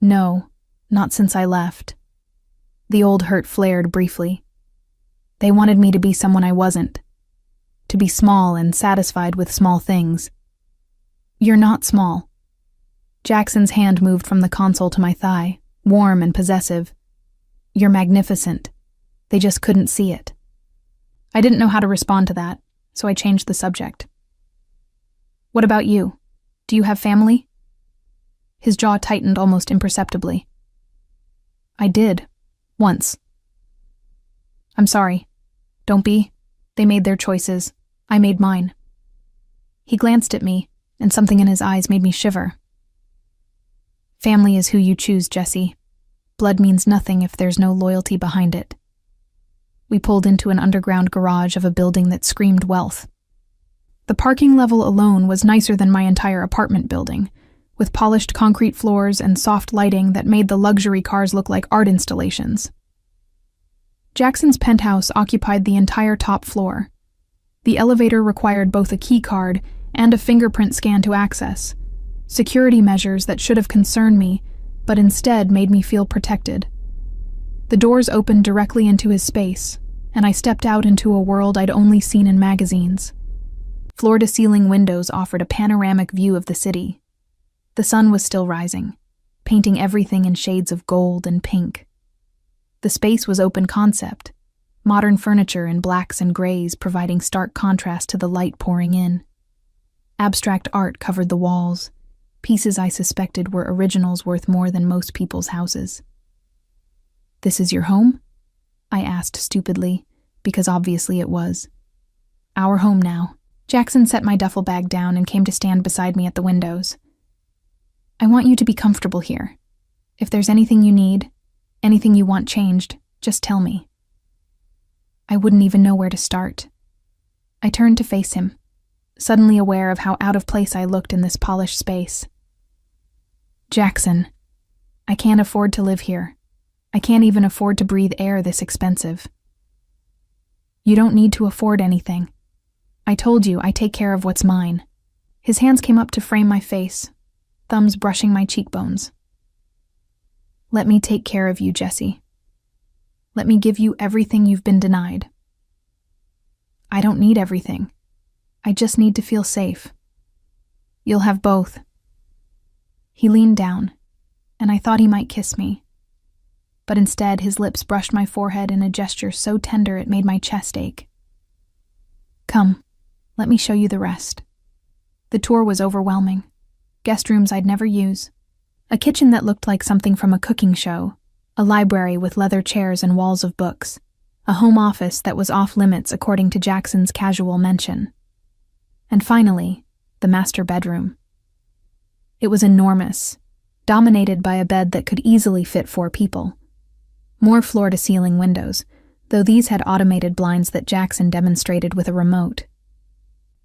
No, not since I left. The old hurt flared briefly. They wanted me to be someone I wasn't. To be small and satisfied with small things. You're not small. Jackson's hand moved from the console to my thigh, warm and possessive. You're magnificent. They just couldn't see it. I didn't know how to respond to that, so I changed the subject. What about you? Do you have family? His jaw tightened almost imperceptibly. I did. Once. I'm sorry. Don't be. They made their choices. I made mine. He glanced at me, and something in his eyes made me shiver. Family is who you choose, Jesse. Blood means nothing if there's no loyalty behind it. We pulled into an underground garage of a building that screamed wealth. The parking level alone was nicer than my entire apartment building, with polished concrete floors and soft lighting that made the luxury cars look like art installations. Jackson's penthouse occupied the entire top floor. The elevator required both a key card and a fingerprint scan to access, security measures that should have concerned me, but instead made me feel protected. The doors opened directly into his space, and I stepped out into a world I'd only seen in magazines. Floor-to-ceiling windows offered a panoramic view of the city. The sun was still rising, painting everything in shades of gold and pink. The space was open concept, modern furniture in blacks and grays providing stark contrast to the light pouring in. Abstract art covered the walls, pieces I suspected were originals worth more than most people's houses. "This is your home?" I asked stupidly, because obviously it was. "Our home now." Jackson set my duffel bag down and came to stand beside me at the windows. "I want you to be comfortable here. If there's anything you need, anything you want changed, just tell me." I wouldn't even know where to start. I turned to face him, suddenly aware of how out of place I looked in this polished space. "Jackson, I can't afford to live here. I can't even afford to breathe air this expensive." "You don't need to afford anything. I told you I take care of what's mine." His hands came up to frame my face, thumbs brushing my cheekbones. "Let me take care of you, Jesse. Let me give you everything you've been denied." "I don't need everything. I just need to feel safe." "You'll have both." He leaned down, and I thought he might kiss me. But instead, his lips brushed my forehead in a gesture so tender it made my chest ache. "Come, let me show you the rest." The tour was overwhelming. Guest rooms I'd never use. A kitchen that looked like something from a cooking show. A library with leather chairs and walls of books. A home office that was off limits according to Jackson's casual mention. And finally, the master bedroom. It was enormous, dominated by a bed that could easily fit 4 people. More floor-to-ceiling windows, though these had automated blinds that Jackson demonstrated with a remote.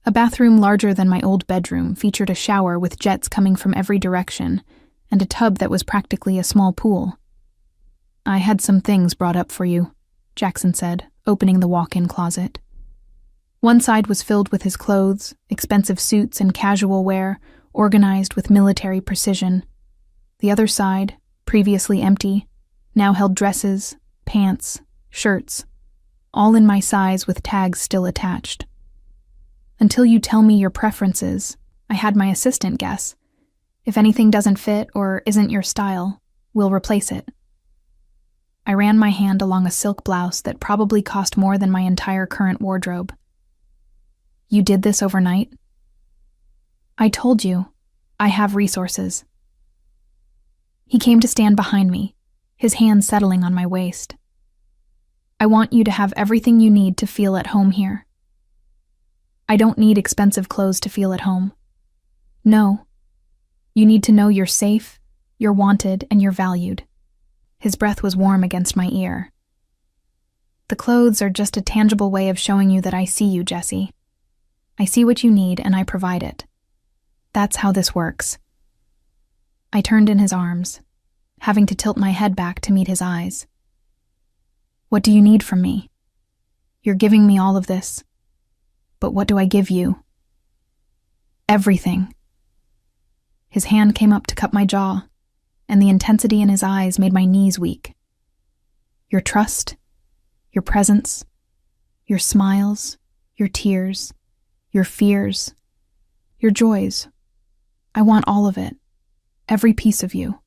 A bathroom larger than my old bedroom featured a shower with jets coming from every direction, and a tub that was practically a small pool. "I had some things brought up for you," Jackson said, opening the walk-in closet. One side was filled with his clothes, expensive suits and casual wear, organized with military precision. The other side, previously empty, now held dresses, pants, shirts, all in my size with tags still attached. "Until you tell me your preferences," I had my assistant guess. "If anything doesn't fit or isn't your style, we'll replace it." I ran my hand along a silk blouse that probably cost more than my entire current wardrobe. "You did this overnight?" "I told you, I have resources." He came to stand behind me, his hand settling on my waist. "I want you to have everything you need to feel at home here." "I don't need expensive clothes to feel at home." "No. You need to know you're safe, you're wanted, and you're valued." His breath was warm against my ear. "The clothes are just a tangible way of showing you that I see you, Jesse. I see what you need and I provide it. That's how this works." I turned in his arms, having to tilt my head back to meet his eyes. "What do you need from me? You're giving me all of this. But what do I give you?" "Everything." His hand came up to cup my jaw, and the intensity in his eyes made my knees weak. "Your trust, your presence, your smiles, your tears, your fears, your joys. I want all of it, every piece of you.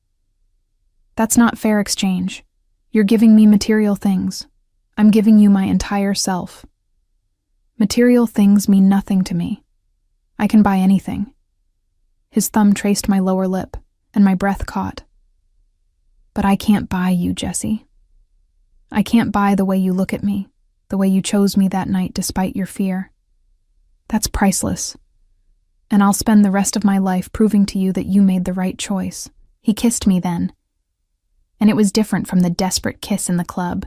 That's not fair exchange. You're giving me material things. I'm giving you my entire self. Material things mean nothing to me. I can buy anything." His thumb traced my lower lip, and my breath caught. "But I can't buy you, Jesse. I can't buy the way you look at me, the way you chose me that night despite your fear. That's priceless. And I'll spend the rest of my life proving to you that you made the right choice." He kissed me then, and it was different from the desperate kiss in the club.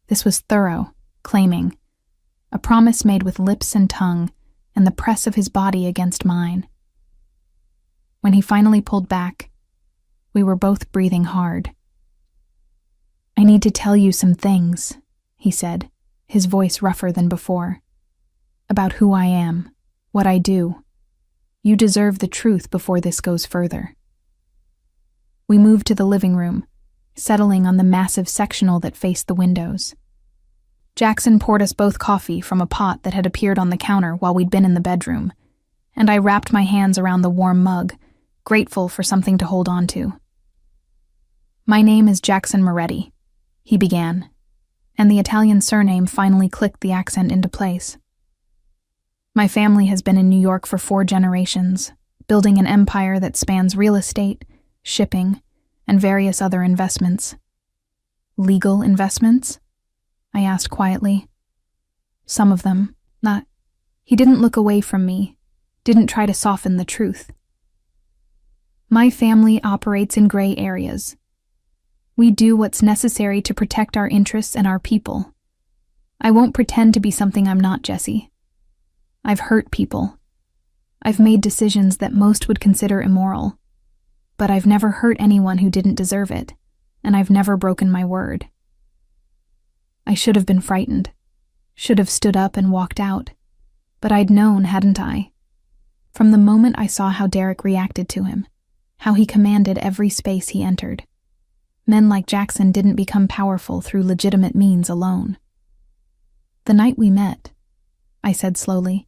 This was thorough, claiming, a promise made with lips and tongue and the press of his body against mine. When he finally pulled back, we were both breathing hard. "I need to tell you some things," he said, his voice rougher than before. "About who I am, what I do. You deserve the truth before this goes further." We moved to the living room, settling on the massive sectional that faced the windows. Jackson poured us both coffee from a pot that had appeared on the counter while we'd been in the bedroom, and I wrapped my hands around the warm mug, grateful for something to hold on to. "My name is Jackson Moretti," he began, and the Italian surname finally clicked the accent into place. "My family has been in New York for 4 generations, building an empire that spans real estate, shipping, and various other investments." "Legal investments?" I asked quietly. "Some of them, not..." He didn't look away from me, didn't try to soften the truth. "My family operates in gray areas. We do what's necessary to protect our interests and our people. I won't pretend to be something I'm not, Jesse. I've hurt people. I've made decisions that most would consider immoral. But I've never hurt anyone who didn't deserve it, and I've never broken my word. I should have been frightened, should have stood up and walked out, but I'd known, hadn't I? From the moment I saw how Derek reacted to him, how he commanded every space he entered. Men like Jackson didn't become powerful through legitimate means alone. "The night we met," I said slowly,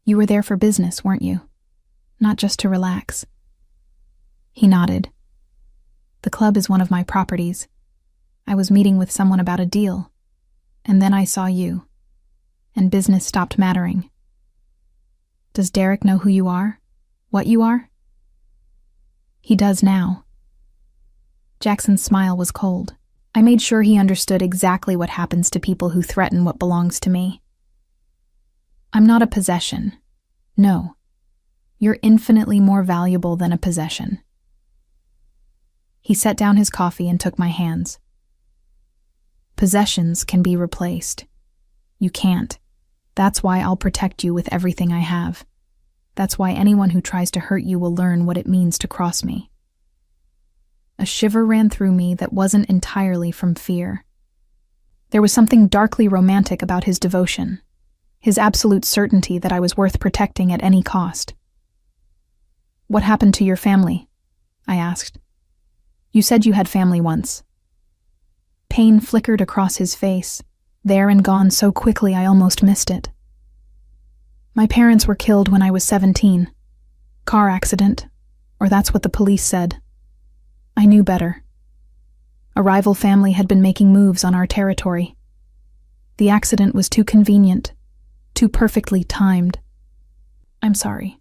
"you were there for business, weren't you? Not just to relax." He nodded. "The club is one of my properties. I was meeting with someone about a deal, and then I saw you, and business stopped mattering." "Does Derek know who you are? What you are?" "He does now." Jackson's smile was cold. I made sure he understood exactly what happens to people who threaten what belongs to me. "I'm not a possession. No. You're infinitely more valuable than a possession." He set down his coffee and took my hands. "Possessions can be replaced. You can't. That's why I'll protect you with everything I have. That's why anyone who tries to hurt you will learn what it means to cross me." A shiver ran through me that wasn't entirely from fear. There was something darkly romantic about his devotion, his absolute certainty that I was worth protecting at any cost. "What happened to your family?" I asked. "You said you had family once." Pain flickered across his face, there and gone so quickly I almost missed it. "My parents were killed when I was 17. Car accident, or that's what the police said. I knew better. A rival family had been making moves on our territory. The accident was too convenient, too perfectly timed. I'm sorry.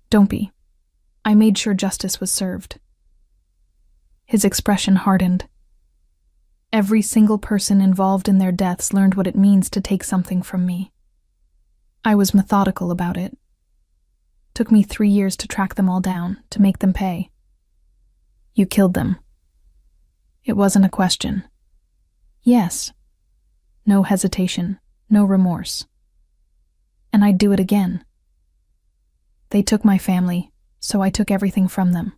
Don't be. I made sure justice was served." His expression hardened. Every single person involved in their deaths learned what it means to take something from me. I was methodical about it. Took me 3 years to track them all down, to make them pay. "You killed them." It wasn't a question. Yes. No hesitation, no remorse. And I'd do it again. They took my family, so I took everything from them.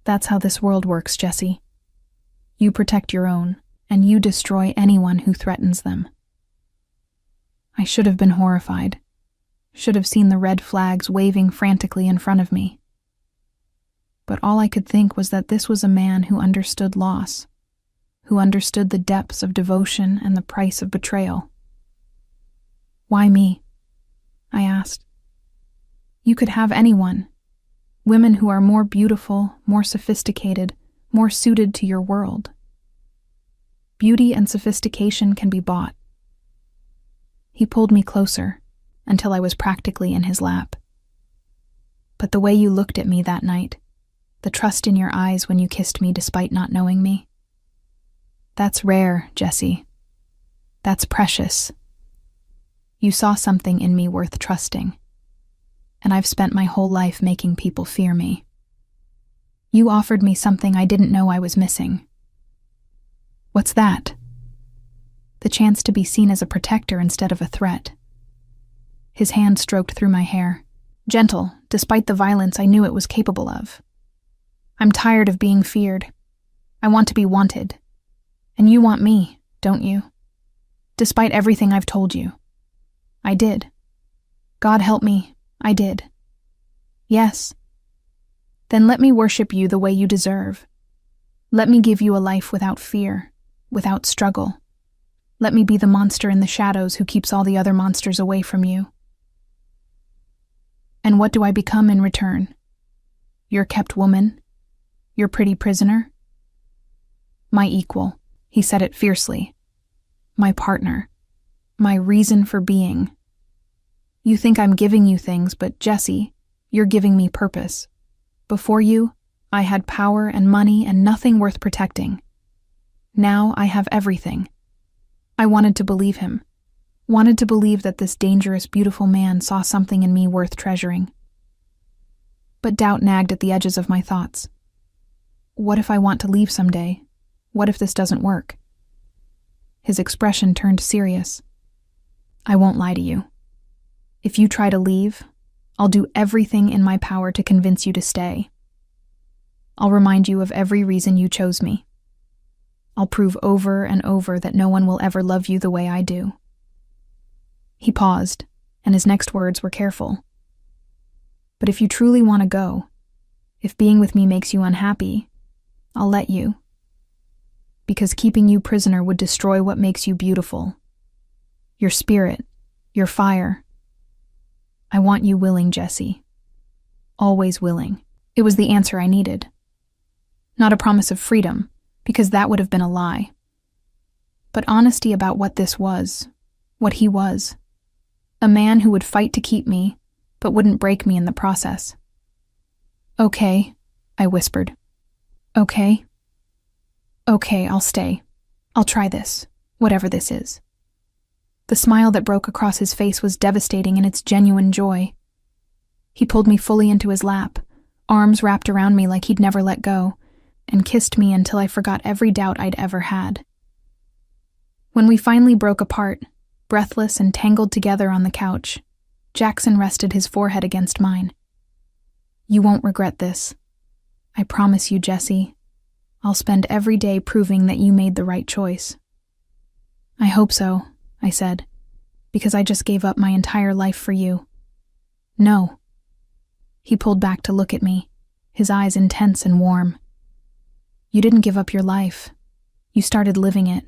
That's how this world works, Jesse. You protect your own, and you destroy anyone who threatens them. I should have been horrified. Should have seen the red flags waving frantically in front of me. But all I could think was that this was a man who understood loss, who understood the depths of devotion and the price of betrayal. "Why me?" I asked. "You could have anyone. Women who are more beautiful, more sophisticated, more suited to your world. Beauty and sophistication can be bought." He pulled me closer, until I was practically in his lap. "But the way you looked at me that night, the trust in your eyes when you kissed me despite not knowing me, that's rare, Jesse. That's precious. You saw something in me worth trusting, and I've spent my whole life making people fear me. You offered me something I didn't know I was missing." "What's that?" the chance to be seen as a protector instead of a threat. His hand stroked through my hair, gentle, despite the violence I knew it was capable of. I'm tired of being feared. I want to be wanted. And you want me, don't you? Despite everything I've told you. I did. God help me, I did. Yes. Then let me worship you the way you deserve. Let me give you a life without fear, without struggle. Let me be the monster in the shadows who keeps all the other monsters away from you. And what do I become in return? Your kept woman? Your pretty prisoner? My equal, he said it fiercely. My partner. My reason for being. You think I'm giving you things, but Jesse, you're giving me purpose. Before you, I had power and money and nothing worth protecting. Now I have everything. I wanted to believe him. Wanted to believe that this dangerous, beautiful man saw something in me worth treasuring. But doubt nagged at the edges of my thoughts. What if I want to leave someday? What if this doesn't work? His expression turned serious. I won't lie to you. If you try to leave, I'll do everything in my power to convince you to stay. I'll remind you of every reason you chose me. I'll prove over and over that no one will ever love you the way I do. He paused, and his next words were careful. But if you truly want to go, if being with me makes you unhappy, I'll let you. Because keeping you prisoner would destroy what makes you beautiful. Your spirit, your fire. I want you willing, Jesse. Always willing. It was the answer I needed. Not a promise of freedom, because that would have been a lie. But honesty about what this was, what he was. A man who would fight to keep me, but wouldn't break me in the process. Okay, I whispered. Okay? Okay, I'll stay. I'll try this, whatever this is. The smile that broke across his face was devastating in its genuine joy. He pulled me fully into his lap, arms wrapped around me like he'd never let go, and kissed me until I forgot every doubt I'd ever had. When we finally broke apart, breathless and tangled together on the couch, Jackson rested his forehead against mine. You won't regret this. I promise you, Jesse. I'll spend every day proving that you made the right choice. I hope so, I said, because I just gave up my entire life for you. No. He pulled back to look at me, his eyes intense and warm. You didn't give up your life. You started living it,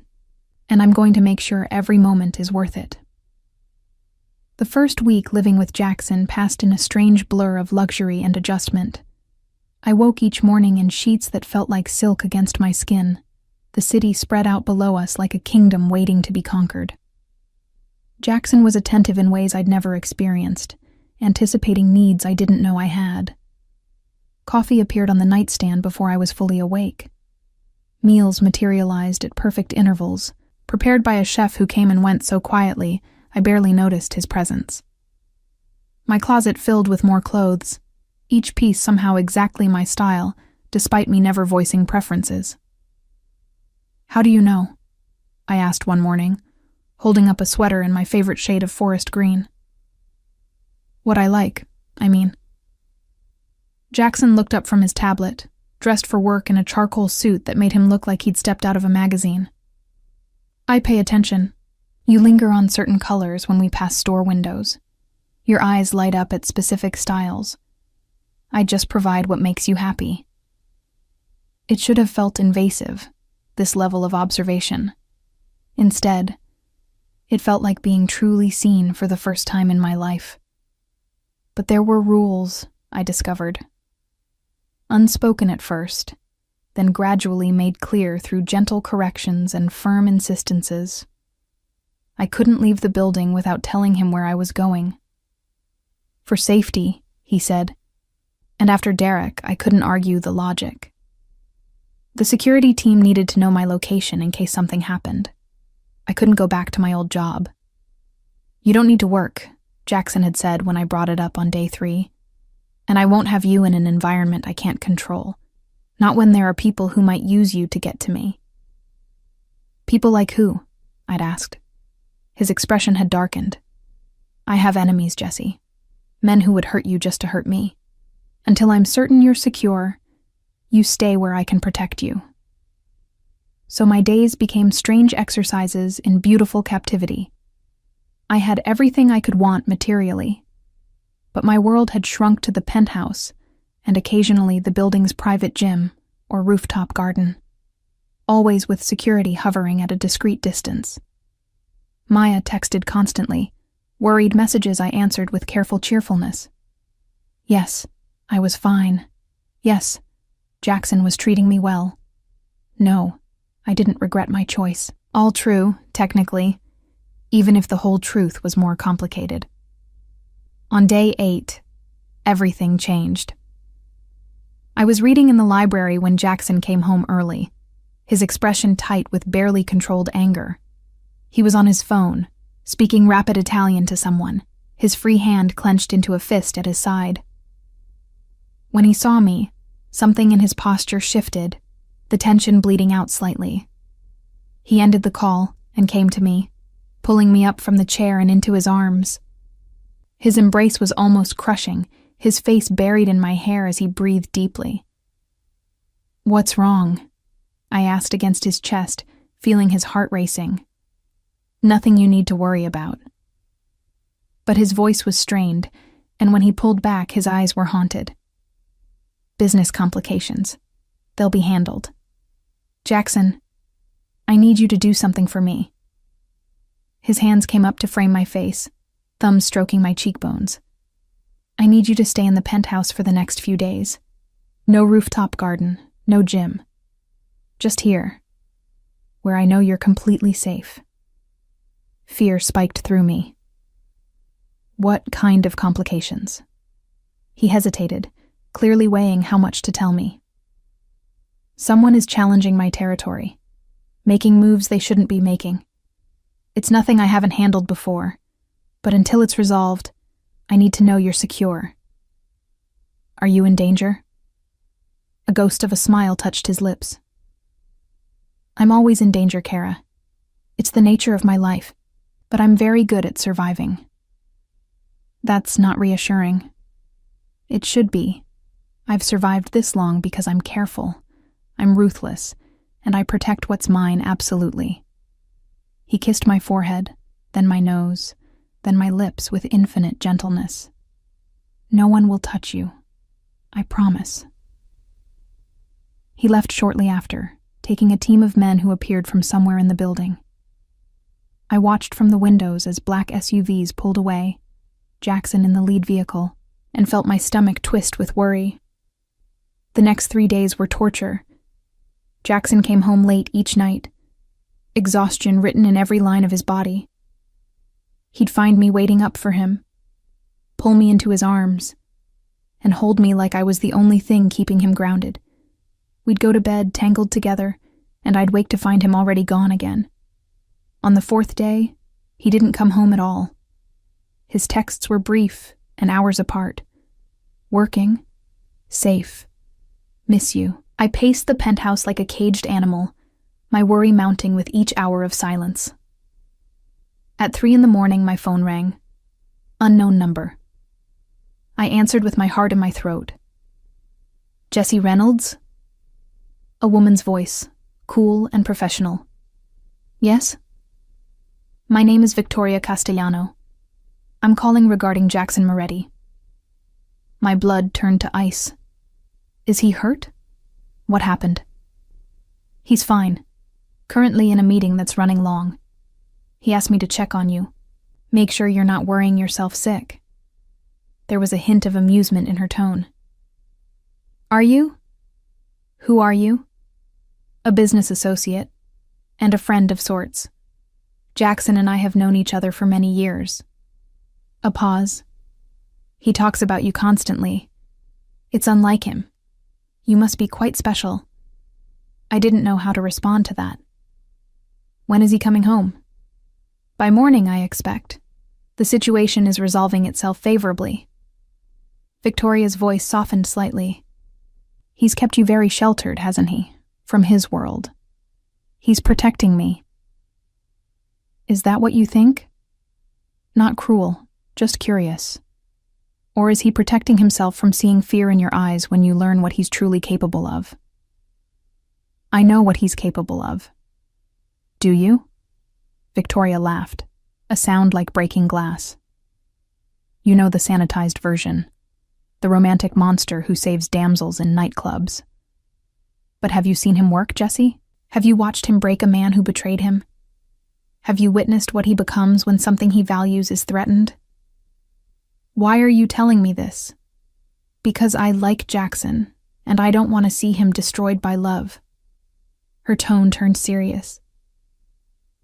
and I'm going to make sure every moment is worth it. The first week living with Jackson passed in a strange blur of luxury and adjustment. I woke each morning in sheets that felt like silk against my skin, the city spread out below us like a kingdom waiting to be conquered. Jackson was attentive in ways I'd never experienced, anticipating needs I didn't know I had. Coffee appeared on the nightstand before I was fully awake. Meals materialized at perfect intervals, prepared by a chef who came and went so quietly I barely noticed his presence. My closet filled with more clothes, each piece somehow exactly my style, despite me never voicing preferences. How do you know? I asked one morning, holding up a sweater in my favorite shade of forest green. What I like, I mean. Jackson looked up from his tablet, dressed for work in a charcoal suit that made him look like he'd stepped out of a magazine. I pay attention. You linger on certain colors when we pass store windows. Your eyes light up at specific styles. I just provide what makes you happy. It should have felt invasive, this level of observation. Instead, it felt like being truly seen for the first time in my life. But there were rules, I discovered. Unspoken at first, then gradually made clear through gentle corrections and firm insistences. I couldn't leave the building without telling him where I was going. For safety, he said, and after Derek, I couldn't argue the logic. The security team needed to know my location in case something happened. I couldn't go back to my old job. You don't need to work, Jackson had said when I brought it up on day 3. And I won't have you in an environment I can't control, not when there are people who might use you to get to me. People like who? I'd asked. His expression had darkened. I have enemies, Jesse. Men who would hurt you just to hurt me. Until I'm certain you're secure, you stay where I can protect you. So my days became strange exercises in beautiful captivity. I had everything I could want materially, but my world had shrunk to the penthouse and occasionally the building's private gym or rooftop garden, always with security hovering at a discreet distance. Maya texted constantly, worried messages I answered with careful cheerfulness. Yes, I was fine. Yes, Jackson was treating me well. No, I didn't regret my choice. All true, technically, even if the whole truth was more complicated. On day 8, everything changed. I was reading in the library when Jackson came home early, his expression tight with barely controlled anger. He was on his phone, speaking rapid Italian to someone, his free hand clenched into a fist at his side. When he saw me, something in his posture shifted, the tension bleeding out slightly. He ended the call and came to me, pulling me up from the chair and into his arms. His embrace was almost crushing, his face buried in my hair as he breathed deeply. "What's wrong?" I asked against his chest, feeling his heart racing. "Nothing you need to worry about." But his voice was strained, and when he pulled back, his eyes were haunted. "Business complications. They'll be handled. Jackson, I need you to do something for me." His hands came up to frame my face, thumbs stroking my cheekbones. "I need you to stay in the penthouse for the next few days. No rooftop garden, no gym. Just here, where I know you're completely safe." Fear spiked through me. "What kind of complications?" He hesitated, clearly weighing how much to tell me. "Someone is challenging my territory, making moves they shouldn't be making. It's nothing I haven't handled before, but until it's resolved, I need to know you're secure." "Are you in danger?" A ghost of a smile touched his lips. "I'm always in danger, Kara. It's the nature of my life, but I'm very good at surviving." "That's not reassuring." "It should be. I've survived this long because I'm careful, I'm ruthless, and I protect what's mine absolutely." He kissed my forehead, then my nose, then my lips with infinite gentleness. "No one will touch you. I promise." He left shortly after, taking a team of men who appeared from somewhere in the building. I watched from the windows as black SUVs pulled away, Jackson in the lead vehicle, and felt my stomach twist with worry. The next 3 days were torture. Jackson came home late each night, exhaustion written in every line of his body. He'd find me waiting up for him, pull me into his arms, and hold me like I was the only thing keeping him grounded. We'd go to bed tangled together, and I'd wake to find him already gone again. On the 4th day, he didn't come home at all. His texts were brief and hours apart. "Working. Safe. Miss you." I paced the penthouse like a caged animal, my worry mounting with each hour of silence. At 3 a.m, my phone rang. Unknown number. I answered with my heart in my throat. "Jesse Reynolds?" A woman's voice, cool and professional. "Yes?" "My name is Victoria Castellano. I'm calling regarding Jackson Moretti." My blood turned to ice. "Is he hurt? What happened?" "He's fine. Currently in a meeting that's running long. He asked me to check on you. Make sure you're not worrying yourself sick." There was a hint of amusement in her tone. "Are you? Who are you?" "A business associate, and a friend of sorts. Jackson and I have known each other for many years." A pause. "He talks about you constantly. It's unlike him. You must be quite special." I didn't know how to respond to that. "When is he coming home?" "By morning, I expect. The situation is resolving itself favorably." Victoria's voice softened slightly. "He's kept you very sheltered, hasn't he? From his world. He's protecting me." Is that what you think? Not cruel, just curious. Or is he protecting himself from seeing fear in your eyes when you learn what he's truly capable of? I know what he's capable of. Do you? Victoria laughed, a sound like breaking glass. You know the sanitized version, the romantic monster who saves damsels in nightclubs. But have you seen him work, Jesse? Have you watched him break a man who betrayed him? Have you witnessed what he becomes when something he values is threatened? Why are you telling me this? Because I like Jackson, and I don't want to see him destroyed by love. Her tone turned serious.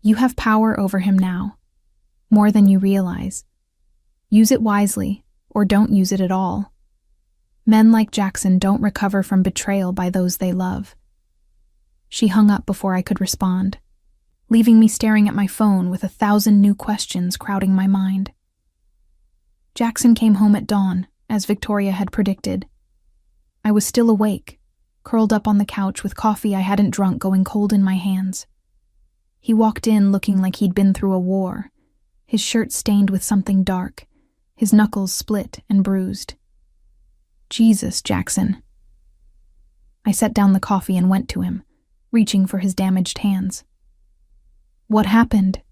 You have power over him now, more than you realize. Use it wisely, or don't use it at all. Men like Jackson don't recover from betrayal by those they love. She hung up before I could respond, leaving me staring at my phone with 1,000 new questions crowding my mind. Jackson came home at dawn, as Victoria had predicted. I was still awake, curled up on the couch with coffee I hadn't drunk going cold in my hands. He walked in looking like he'd been through a war, his shirt stained with something dark, his knuckles split and bruised. Jesus, Jackson. I set down the coffee and went to him, reaching for his damaged hands. What happened?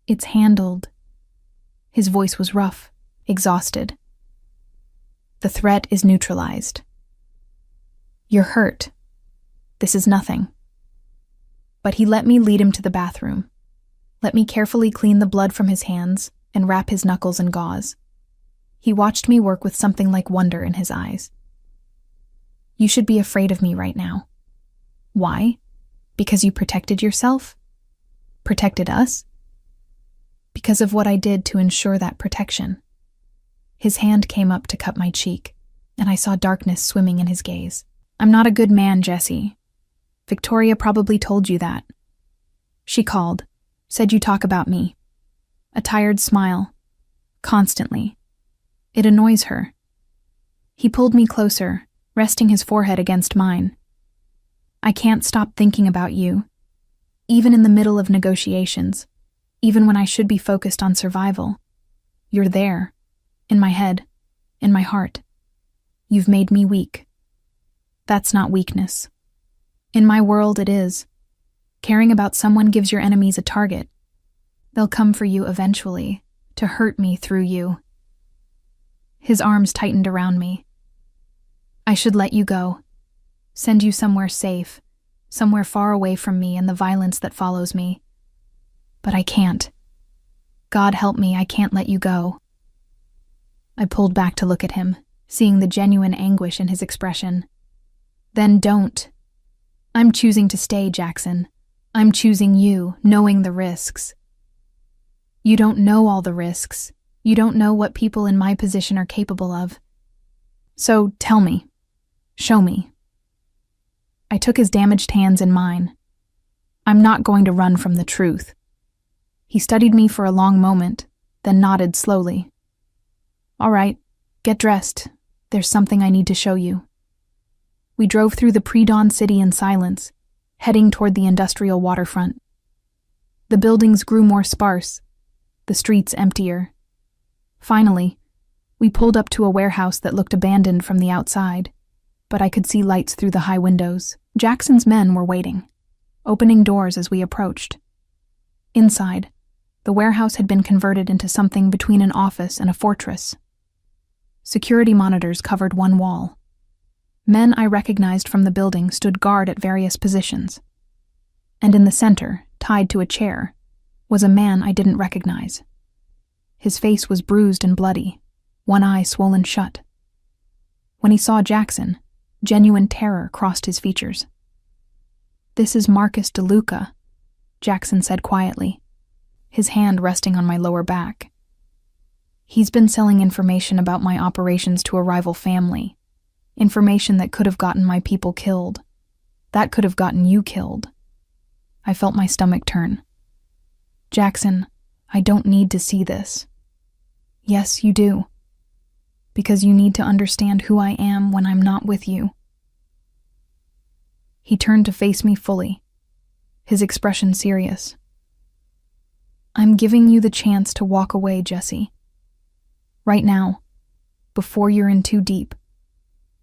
It's handled. His voice was rough, exhausted. The threat is neutralized. You're hurt. This is nothing. But he let me lead him to the bathroom, let me carefully clean the blood from his hands and wrap his knuckles in gauze. He watched me work with something like wonder in his eyes. You should be afraid of me right now. Why? Because you protected yourself? Protected us? Because of what I did to ensure that protection. His hand came up to cup my cheek, and I saw darkness swimming in his gaze. I'm not a good man, Jesse. Victoria probably told you that. She called, said you talk about me. A tired smile. Constantly. It annoys her. He pulled me closer, resting his forehead against mine. I can't stop thinking about you, even in the middle of negotiations, even when I should be focused on survival. You're there, in my head, in my heart. You've made me weak. That's not weakness. In my world, it is. Caring about someone gives your enemies a target. They'll come for you eventually, to hurt me through you. His arms tightened around me. I should let you go. Send you somewhere safe, somewhere far away from me and the violence that follows me. But I can't. God help me, I can't let you go. I pulled back to look at him, seeing the genuine anguish in his expression. Then don't. I'm choosing to stay, Jackson. I'm choosing you, knowing the risks. You don't know all the risks. You don't know what people in my position are capable of. So tell me. Show me. I took his damaged hands in mine. I'm not going to run from the truth. He studied me for a long moment, then nodded slowly. All right, get dressed. There's something I need to show you. We drove through the pre-dawn city in silence, heading toward the industrial waterfront. The buildings grew more sparse, the streets emptier. Finally, we pulled up to a warehouse that looked abandoned from the outside, but I could see lights through the high windows. Jackson's men were waiting, opening doors as we approached. Inside, the warehouse had been converted into something between an office and a fortress. Security monitors covered one wall. Men I recognized from the building stood guard at various positions. And in the center, tied to a chair, was a man I didn't recognize. His face was bruised and bloody, one eye swollen shut. When he saw Jackson, genuine terror crossed his features. This is Marcus DeLuca, Jackson said quietly, his hand resting on my lower back. He's been selling information about my operations to a rival family. Information that could have gotten my people killed. That could have gotten you killed. I felt my stomach turn. Jackson, I don't need to see this. Yes, you do. Because you need to understand who I am when I'm not with you. He turned to face me fully, his expression serious. I'm giving you the chance to walk away, Jesse. Right now, before you're in too deep.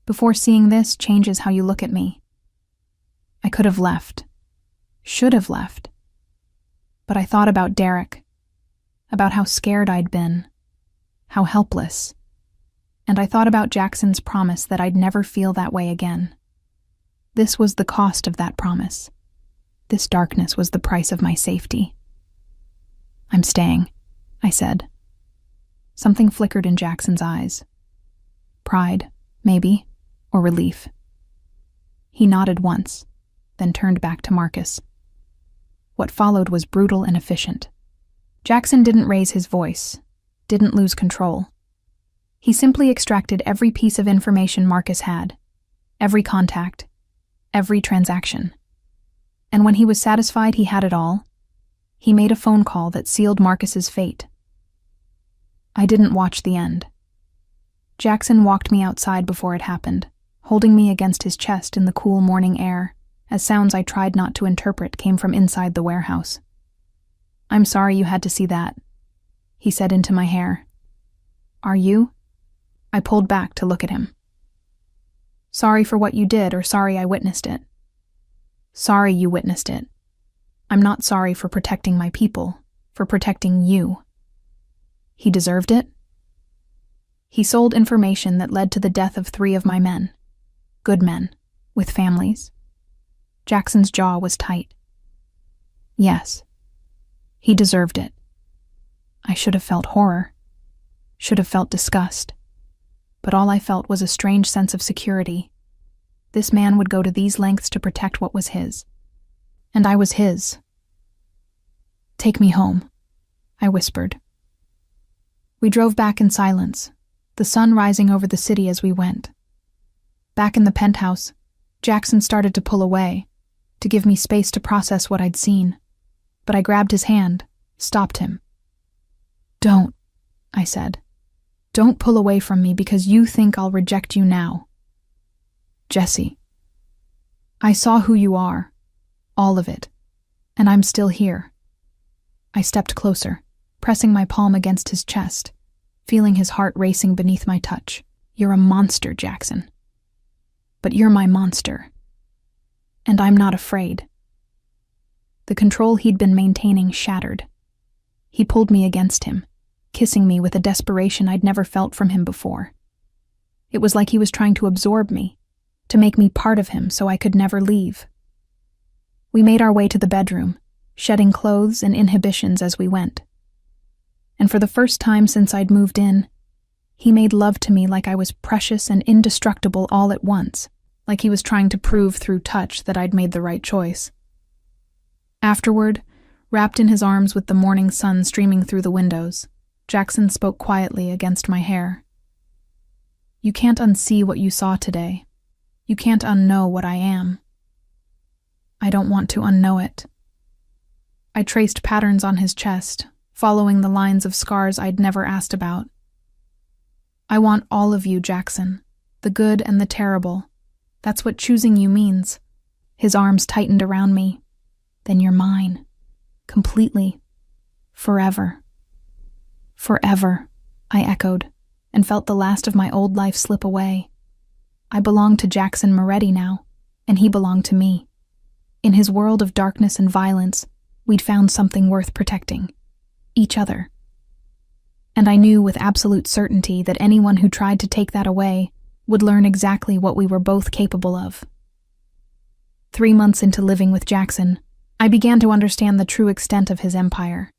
Before seeing this changes how you look at me. I could have left. Should have left. But I thought about Derek, about how scared I'd been, how helpless. And I thought about Jackson's promise that I'd never feel that way again. This was the cost of that promise. This darkness was the price of my safety. I'm staying, I said. Something flickered in Jackson's eyes. Pride, maybe, or relief. He nodded once, then turned back to Marcus. What followed was brutal and efficient. Jackson didn't raise his voice, didn't lose control. He simply extracted every piece of information Marcus had, every contact, every transaction. And when he was satisfied he had it all, he made a phone call that sealed Marcus's fate. I didn't watch the end. Jackson walked me outside before it happened, holding me against his chest in the cool morning air, as sounds I tried not to interpret came from inside the warehouse. I'm sorry you had to see that, he said into my hair. Are you? I pulled back to look at him. Sorry for what you did, or sorry I witnessed it? Sorry you witnessed it. I'm not sorry for protecting my people, for protecting you. He deserved it? He sold information that led to the death of 3 of my men. Good men, with families. Jackson's jaw was tight. Yes. He deserved it. I should have felt horror. Should have felt disgust. But all I felt was a strange sense of security. This man would go to these lengths to protect what was his. And I was his. Take me home, I whispered. We drove back in silence, the sun rising over the city as we went. Back in the penthouse, Jackson started to pull away, to give me space to process what I'd seen. But I grabbed his hand, stopped him. Don't, I said. Don't pull away from me because you think I'll reject you now. Jesse, I saw who you are, all of it, and I'm still here. I stepped closer, pressing my palm against his chest, feeling his heart racing beneath my touch. You're a monster, Jackson. But you're my monster. And I'm not afraid. The control he'd been maintaining shattered. He pulled me against him, kissing me with a desperation I'd never felt from him before. It was like he was trying to absorb me, to make me part of him so I could never leave. We made our way to the bedroom, shedding clothes and inhibitions as we went. And for the first time since I'd moved in, he made love to me like I was precious and indestructible all at once, like he was trying to prove through touch that I'd made the right choice. Afterward, wrapped in his arms with the morning sun streaming through the windows, Jackson spoke quietly against my hair. You can't unsee what you saw today. You can't unknow what I am. I don't want to unknow it. I traced patterns on his chest, following the lines of scars I'd never asked about. I want all of you, Jackson, the good and the terrible. That's what choosing you means. His arms tightened around me. Then you're mine. Completely. Forever. Forever, I echoed, and felt the last of my old life slip away. I belonged to Jackson Moretti now, and he belonged to me. In his world of darkness and violence, we'd found something worth protecting. Each other. And I knew with absolute certainty that anyone who tried to take that away would learn exactly what we were both capable of. 3 months into living with Jackson, I began to understand the true extent of his empire.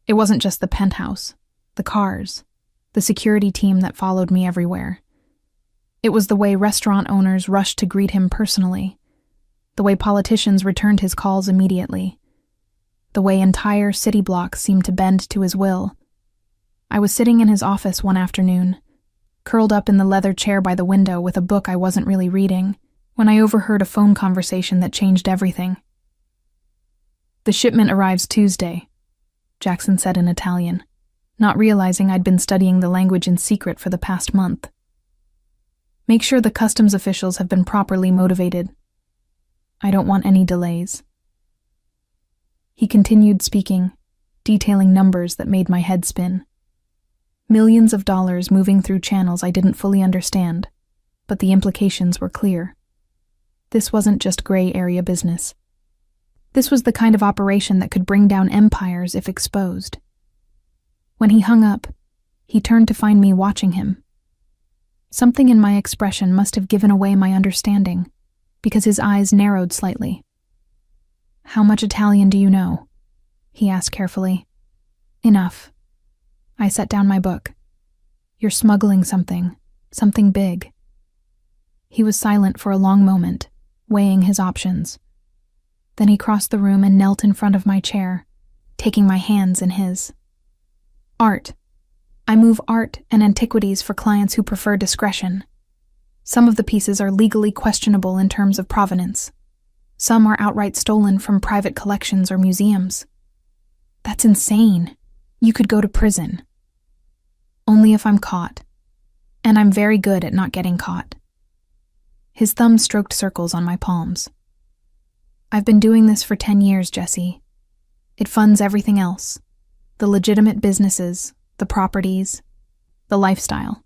It wasn't just the penthouse, the cars, the security team that followed me everywhere. It was the way restaurant owners rushed to greet him personally, the way politicians returned his calls immediately, the way entire city blocks seemed to bend to his will. I was sitting in his office one afternoon, curled up in the leather chair by the window with a book I wasn't really reading, when I overheard a phone conversation that changed everything. The shipment arrives Tuesday, Jackson said in Italian, not realizing I'd been studying the language in secret for the past month. Make sure the customs officials have been properly motivated. I don't want any delays. He continued speaking, detailing numbers that made my head spin. Millions of dollars moving through channels I didn't fully understand, but the implications were clear. This wasn't just gray area business. This was the kind of operation that could bring down empires if exposed. When he hung up, he turned to find me watching him. Something in my expression must have given away my understanding, because his eyes narrowed slightly. "How much Italian do you know?" he asked carefully. "Enough." I set down my book. "You're smuggling something big." He was silent for a long moment, weighing his options. Then he crossed the room and knelt in front of my chair, taking my hands in his. "Art. I move art and antiquities for clients who prefer discretion. Some of the pieces are legally questionable in terms of provenance. Some are outright stolen from private collections or museums." "That's insane. You could go to prison." "Only if I'm caught. And I'm very good at not getting caught." His thumb stroked circles on my palms. "I've been doing this for 10 years, Jesse. It funds everything else. The legitimate businesses, the properties, the lifestyle.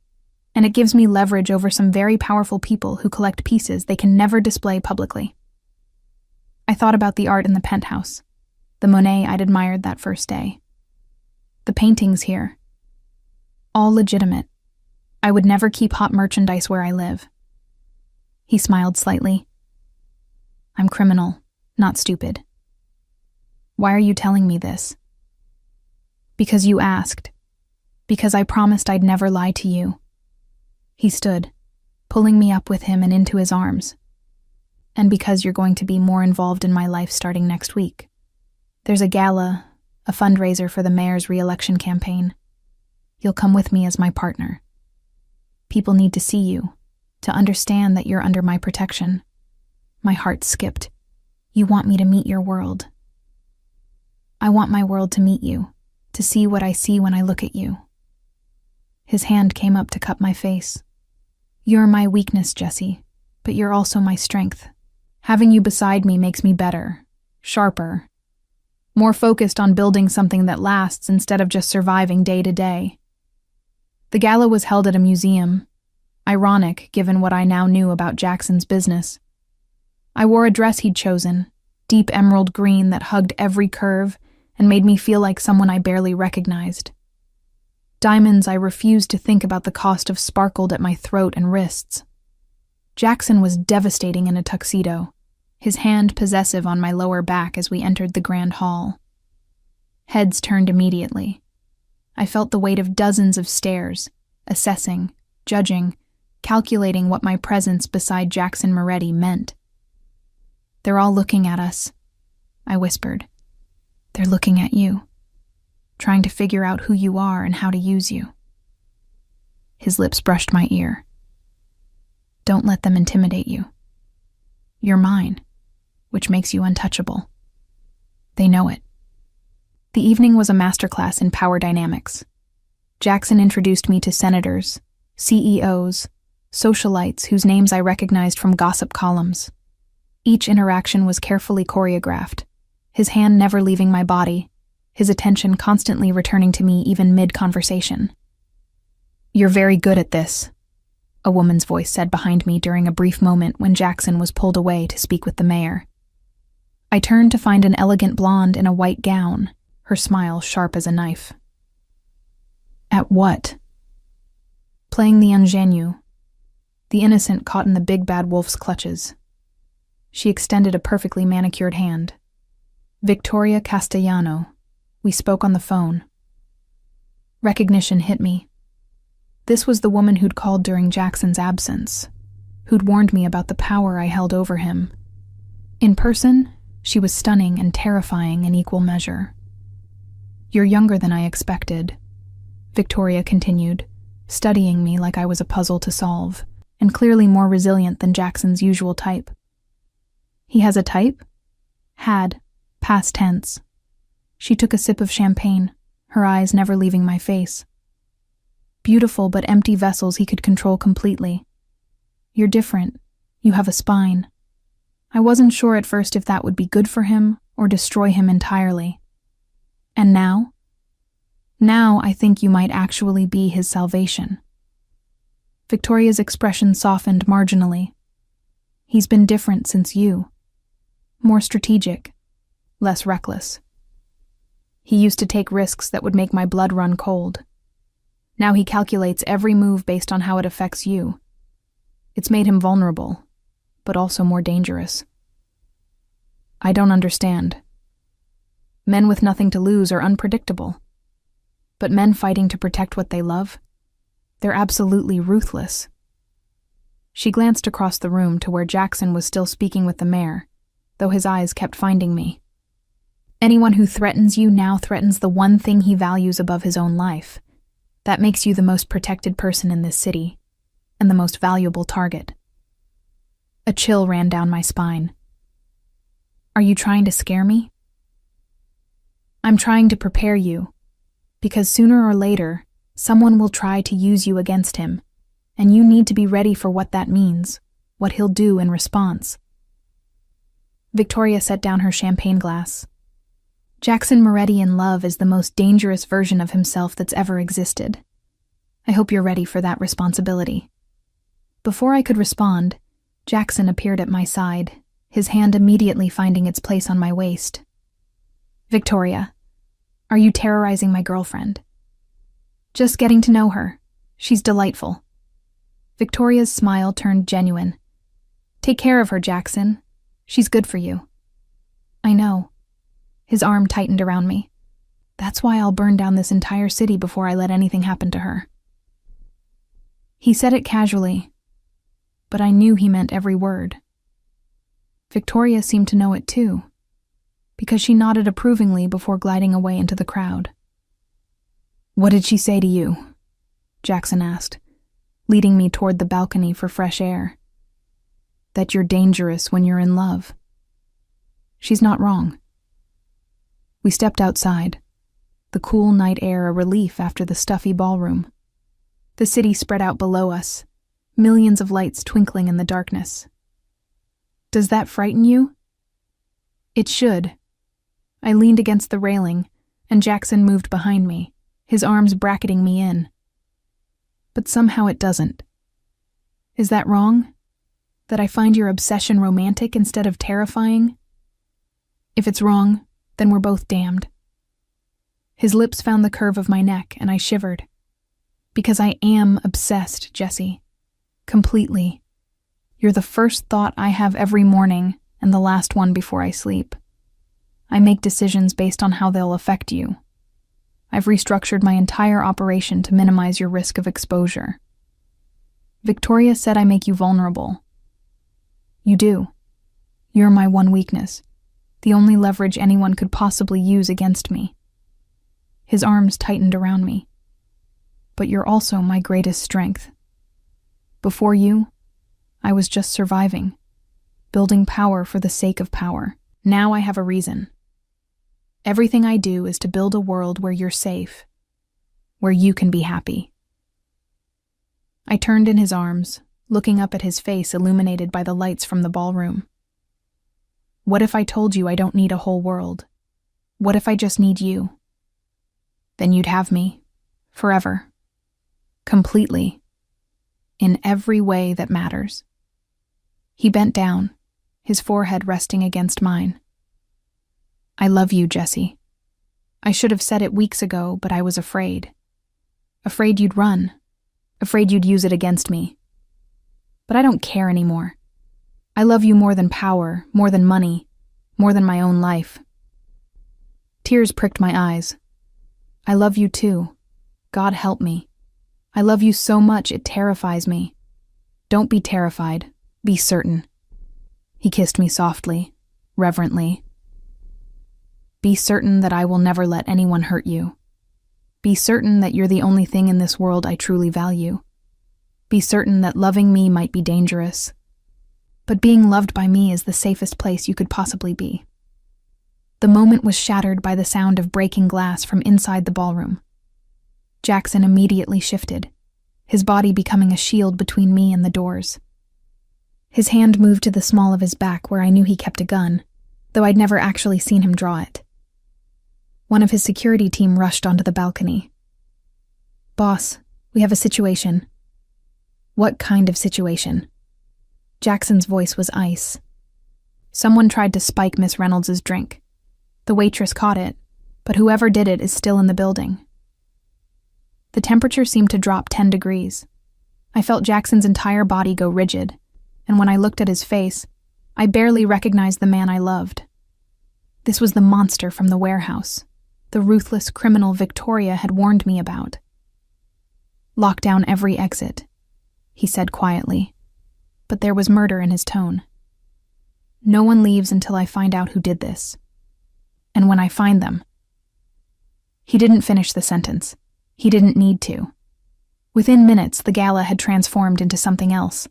And it gives me leverage over some very powerful people who collect pieces they can never display publicly." I thought about the art in the penthouse, the Monet I'd admired that first day. The paintings here. All legitimate. I would never keep hot merchandise where I live. He smiled slightly. "I'm criminal, not stupid." "Why are you telling me this?" "Because you asked. Because I promised I'd never lie to you." He stood, pulling me up with him and into his arms. "And because you're going to be more involved in my life starting next week. There's a gala, a fundraiser for the mayor's re-election campaign. You'll come with me as my partner. People need to see you, to understand that you're under my protection." My heart skipped. "You want me to meet your world." "I want my world to meet you, to see what I see when I look at you." His hand came up to cup my face. "You're my weakness, Jesse, but you're also my strength. Having you beside me makes me better, sharper, more focused on building something that lasts instead of just surviving day to day." The gala was held at a museum, ironic given what I now knew about Jackson's business. I wore a dress he'd chosen, deep emerald green that hugged every curve and made me feel like someone I barely recognized. Diamonds I refused to think about the cost of sparkled at my throat and wrists. Jackson was devastating in a tuxedo, his hand possessive on my lower back as we entered the grand hall. Heads turned immediately. I felt the weight of dozens of stares, assessing, judging, calculating what my presence beside Jackson Moretti meant. "They're all looking at us," I whispered. "They're looking at you, trying to figure out who you are and how to use you." His lips brushed my ear. "Don't let them intimidate you. You're mine, which makes you untouchable. They know it." The evening was a masterclass in power dynamics. Jackson introduced me to senators, CEOs, socialites whose names I recognized from gossip columns. Each interaction was carefully choreographed, his hand never leaving my body, his attention constantly returning to me even mid-conversation. "You're very good at this," a woman's voice said behind me during a brief moment when Jackson was pulled away to speak with the mayor. I turned to find an elegant blonde in a white gown, her smile sharp as a knife. "At what?" "Playing the ingenue, the innocent caught in the big bad wolf's clutches." She extended a perfectly manicured hand. "Victoria Castellano. We spoke on the phone." Recognition hit me. This was the woman who'd called during Jackson's absence, who'd warned me about the power I held over him. In person, she was stunning and terrifying in equal measure. "You're younger than I expected," Victoria continued, studying me like I was a puzzle to solve, and clearly more resilient than Jackson's usual type. "He has a type?" "Had, past tense." She took a sip of champagne, her eyes never leaving my face. "Beautiful but empty vessels he could control completely. You're different. You have a spine. I wasn't sure at first if that would be good for him or destroy him entirely." And now? Now I think you might actually be his salvation. Victoria's expression softened marginally. He's been different since you. More strategic, less reckless. He used to take risks that would make my blood run cold. Now he calculates every move based on how it affects you. It's made him vulnerable, but also more dangerous. I don't understand. Men with nothing to lose are unpredictable. But men fighting to protect what they love? They're absolutely ruthless. She glanced across the room to where Jackson was still speaking with the mayor, though his eyes kept finding me. Anyone who threatens you now threatens the one thing he values above his own life. That makes you the most protected person in this city, and the most valuable target. A chill ran down my spine. Are you trying to scare me? I'm trying to prepare you, because sooner or later, someone will try to use you against him, and you need to be ready for what that means, what he'll do in response. Victoria set down her champagne glass. Jackson Moretti in love is the most dangerous version of himself that's ever existed. I hope you're ready for that responsibility. Before I could respond, Jackson appeared at my side, his hand immediately finding its place on my waist. Victoria, are you terrorizing my girlfriend? Just getting to know her. She's delightful. Victoria's smile turned genuine. Take care of her, Jackson. She's good for you. I know. His arm tightened around me. That's why I'll burn down this entire city before I let anything happen to her. He said it casually, but I knew he meant every word. Victoria seemed to know it too, because she nodded approvingly before gliding away into the crowd. What did she say to you? Jackson asked, leading me toward the balcony for fresh air. That you're dangerous when you're in love. She's not wrong. We stepped outside, the cool night air a relief after the stuffy ballroom. The city spread out below us, millions of lights twinkling in the darkness. Does that frighten you? It should. I leaned against the railing, and Jackson moved behind me, his arms bracketing me in. But somehow it doesn't. Is that wrong? That I find your obsession romantic instead of terrifying? If it's wrong, then we're both damned. His lips found the curve of my neck, and I shivered. Because I am obsessed, Jessie. Completely. You're the first thought I have every morning, and the last one before I sleep. I make decisions based on how they'll affect you. I've restructured my entire operation to minimize your risk of exposure. Victoria said I make you vulnerable. You do. You're my one weakness, the only leverage anyone could possibly use against me. His arms tightened around me. But you're also my greatest strength. Before you, I was just surviving, building power for the sake of power. Now I have a reason. Everything I do is to build a world where you're safe, where you can be happy. I turned in his arms, looking up at his face illuminated by the lights from the ballroom. What if I told you I don't need a whole world? What if I just need you? Then you'd have me, forever, completely, in every way that matters. He bent down, his forehead resting against mine. I love you, Jessie. I should have said it weeks ago, but I was afraid. Afraid you'd run. Afraid you'd use it against me. But I don't care anymore. I love you more than power, more than money, more than my own life. Tears pricked my eyes. I love you too. God help me. I love you so much it terrifies me. Don't be terrified. Be certain. He kissed me softly, reverently. Be certain that I will never let anyone hurt you. Be certain that you're the only thing in this world I truly value. Be certain that loving me might be dangerous, but being loved by me is the safest place you could possibly be. The moment was shattered by the sound of breaking glass from inside the ballroom. Jackson immediately shifted, his body becoming a shield between me and the doors. His hand moved to the small of his back where I knew he kept a gun, though I'd never actually seen him draw it. One of his security team rushed onto the balcony. "Boss, we have a situation." "What kind of situation?" Jackson's voice was ice. "Someone tried to spike Miss Reynolds' drink. The waitress caught it, but whoever did it is still in the building." The temperature seemed to drop 10 degrees. I felt Jackson's entire body go rigid, and when I looked at his face, I barely recognized the man I loved. This was the monster from the warehouse, the ruthless criminal Victoria had warned me about. "Lock down every exit," he said quietly, but there was murder in his tone. "No one leaves until I find out who did this. And when I find them..." He didn't finish the sentence. He didn't need to. Within minutes, the gala had transformed into something else.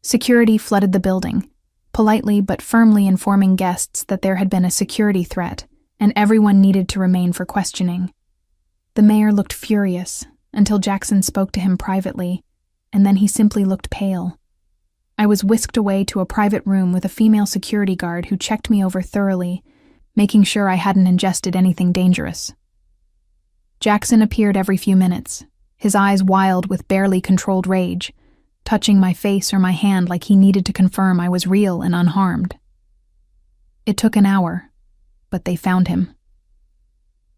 Security flooded the building, politely but firmly informing guests that there had been a security threat, and everyone needed to remain for questioning. The mayor looked furious until Jackson spoke to him privately, and then he simply looked pale. I was whisked away to a private room with a female security guard who checked me over thoroughly, making sure I hadn't ingested anything dangerous. Jackson appeared every few minutes, his eyes wild with barely controlled rage, touching my face or my hand like he needed to confirm I was real and unharmed. It took an hour, but they found him.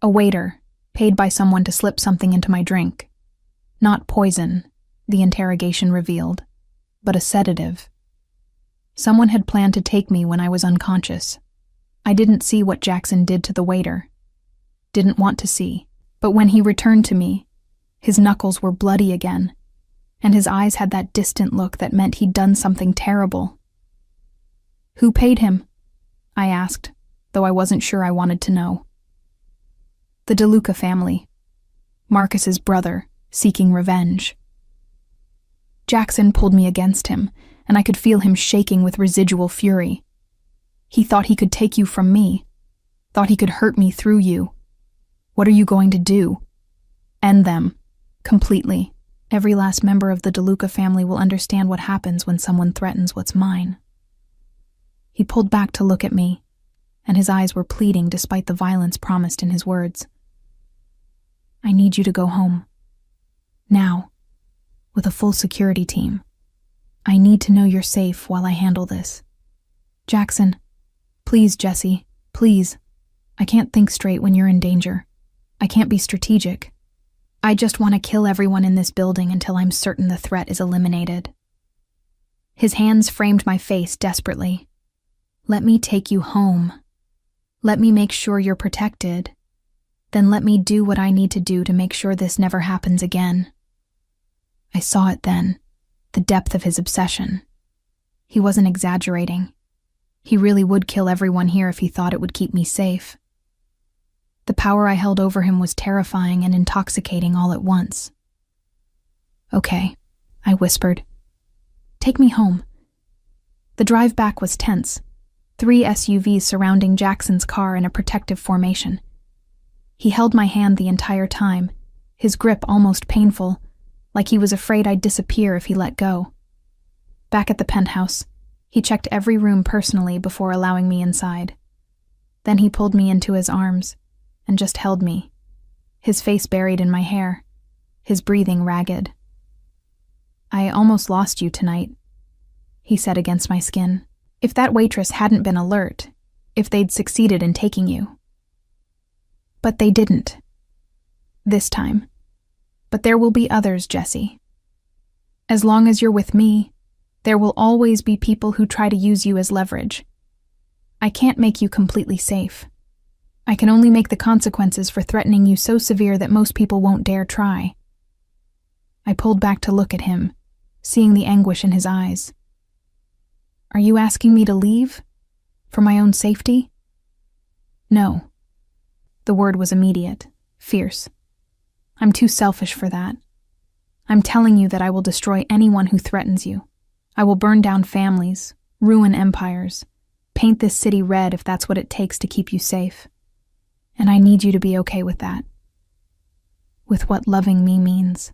A waiter, paid by someone to slip something into my drink. Not poison, the interrogation revealed, but a sedative. Someone had planned to take me when I was unconscious. I didn't see what Jackson did to the waiter. Didn't want to see. But when he returned to me, his knuckles were bloody again, and his eyes had that distant look that meant he'd done something terrible. "Who paid him?" I asked, though I wasn't sure I wanted to know. "The DeLuca family. Marcus's brother, seeking revenge." Jackson pulled me against him, and I could feel him shaking with residual fury. "He thought he could take you from me. Thought he could hurt me through you. What are you going to do?" "End them. Completely. Every last member of the DeLuca family will understand what happens when someone threatens what's mine." He pulled back to look at me, and his eyes were pleading despite the violence promised in his words. "I need you to go home. Now. With a full security team. I need to know you're safe while I handle this. Jackson. Please, Jesse. Please. I can't think straight when you're in danger. I can't be strategic. I just want to kill everyone in this building until I'm certain the threat is eliminated." His hands framed my face desperately. "Let me take you home. Let me make sure you're protected. Then let me do what I need to do to make sure this never happens again." I saw it then, the depth of his obsession. He wasn't exaggerating. He really would kill everyone here if he thought it would keep me safe. The power I held over him was terrifying and intoxicating all at once. "Okay," I whispered. "Take me home." The drive back was tense, 3 SUVs surrounding Jackson's car in a protective formation. He held my hand the entire time, his grip almost painful, like he was afraid I'd disappear if he let go. Back at the penthouse, he checked every room personally before allowing me inside. Then he pulled me into his arms and just held me, his face buried in my hair, his breathing ragged. "I almost lost you tonight," he said against my skin. "If that waitress hadn't been alert, if they'd succeeded in taking you." But they didn't. This time. But there will be others, Jesse. As long as you're with me, there will always be people who try to use you as leverage. I can't make you completely safe. I can only make the consequences for threatening you so severe that most people won't dare try. I pulled back to look at him, seeing the anguish in his eyes. "Are you asking me to leave? For my own safety?" "No." The word was immediate, fierce. "I'm too selfish for that. I'm telling you that I will destroy anyone who threatens you. I will burn down families, ruin empires, paint this city red if that's what it takes to keep you safe. And I need you to be okay with that. With what loving me means."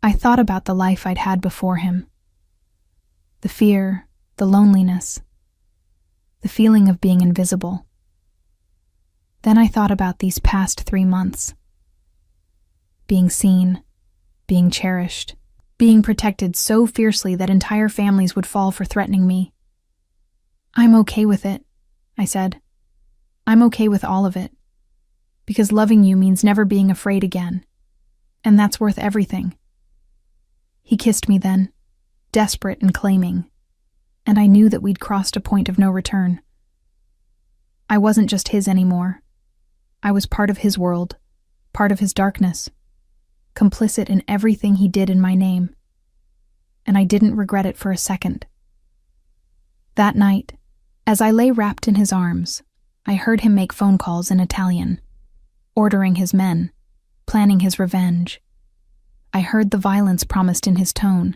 I thought about the life I'd had before him. The fear, the loneliness, the feeling of being invisible. Then I thought about these past 3 months. Being seen, being cherished, being protected so fiercely that entire families would fall for threatening me. I'm okay with it, I said. I'm okay with all of it. Because loving you means never being afraid again. And that's worth everything. He kissed me then, desperate and claiming, and I knew that we'd crossed a point of no return. I wasn't just his anymore. I was part of his world, part of his darkness, complicit in everything he did in my name. And I didn't regret it for a second. That night, as I lay wrapped in his arms, I heard him make phone calls in Italian, ordering his men, planning his revenge. I heard the violence promised in his tone,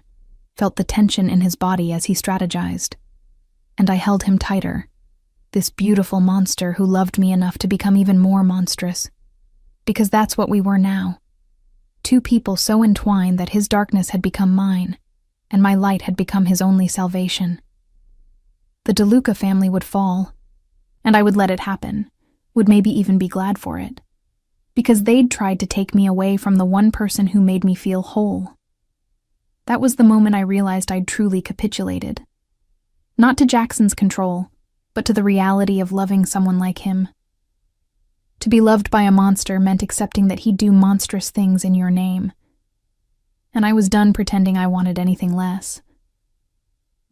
felt the tension in his body as he strategized. And I held him tighter, this beautiful monster who loved me enough to become even more monstrous. Because that's what we were now. 2 people so entwined that his darkness had become mine, and my light had become his only salvation. The DeLuca family would fall, and I would let it happen, would maybe even be glad for it. Because they'd tried to take me away from the one person who made me feel whole. That was the moment I realized I'd truly capitulated. Not to Jackson's control, but to the reality of loving someone like him. To be loved by a monster meant accepting that he'd do monstrous things in your name. And I was done pretending I wanted anything less.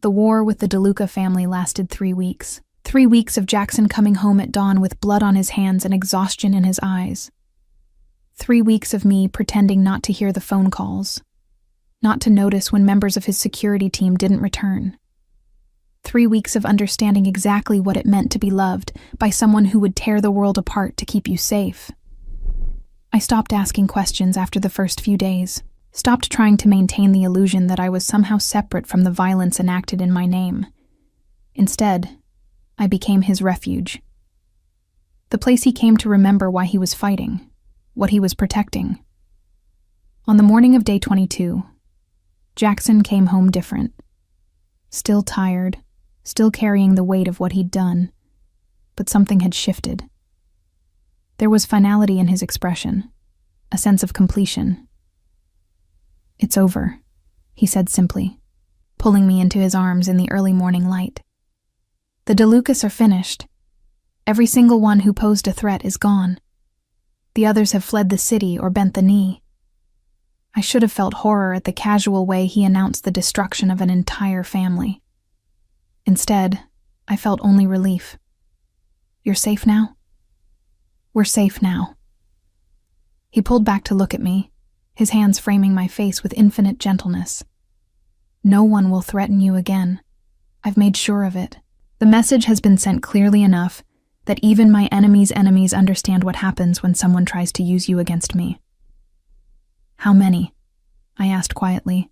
The war with the DeLuca family lasted 3 weeks. 3 weeks of Jackson coming home at dawn with blood on his hands and exhaustion in his eyes. 3 weeks of me pretending not to hear the phone calls, not to notice when members of his security team didn't return. 3 weeks of understanding exactly what it meant to be loved by someone who would tear the world apart to keep you safe. I stopped asking questions after the first few days, stopped trying to maintain the illusion that I was somehow separate from the violence enacted in my name. Instead, I became his refuge. The place he came to remember why he was fighting, what he was protecting. On the morning of day 22, Jackson came home different. Still tired, still carrying the weight of what he'd done, but something had shifted. There was finality in his expression, a sense of completion. "It's over," he said simply, pulling me into his arms in the early morning light. "The DeLucas are finished. Every single one who posed a threat is gone. The others have fled the city or bent the knee." I should have felt horror at the casual way he announced the destruction of an entire family. Instead, I felt only relief. "You're safe now?" "We're safe now." He pulled back to look at me, his hands framing my face with infinite gentleness. "No one will threaten you again. I've made sure of it. The message has been sent clearly enough that even my enemy's enemies understand what happens when someone tries to use you against me." "How many?" I asked quietly.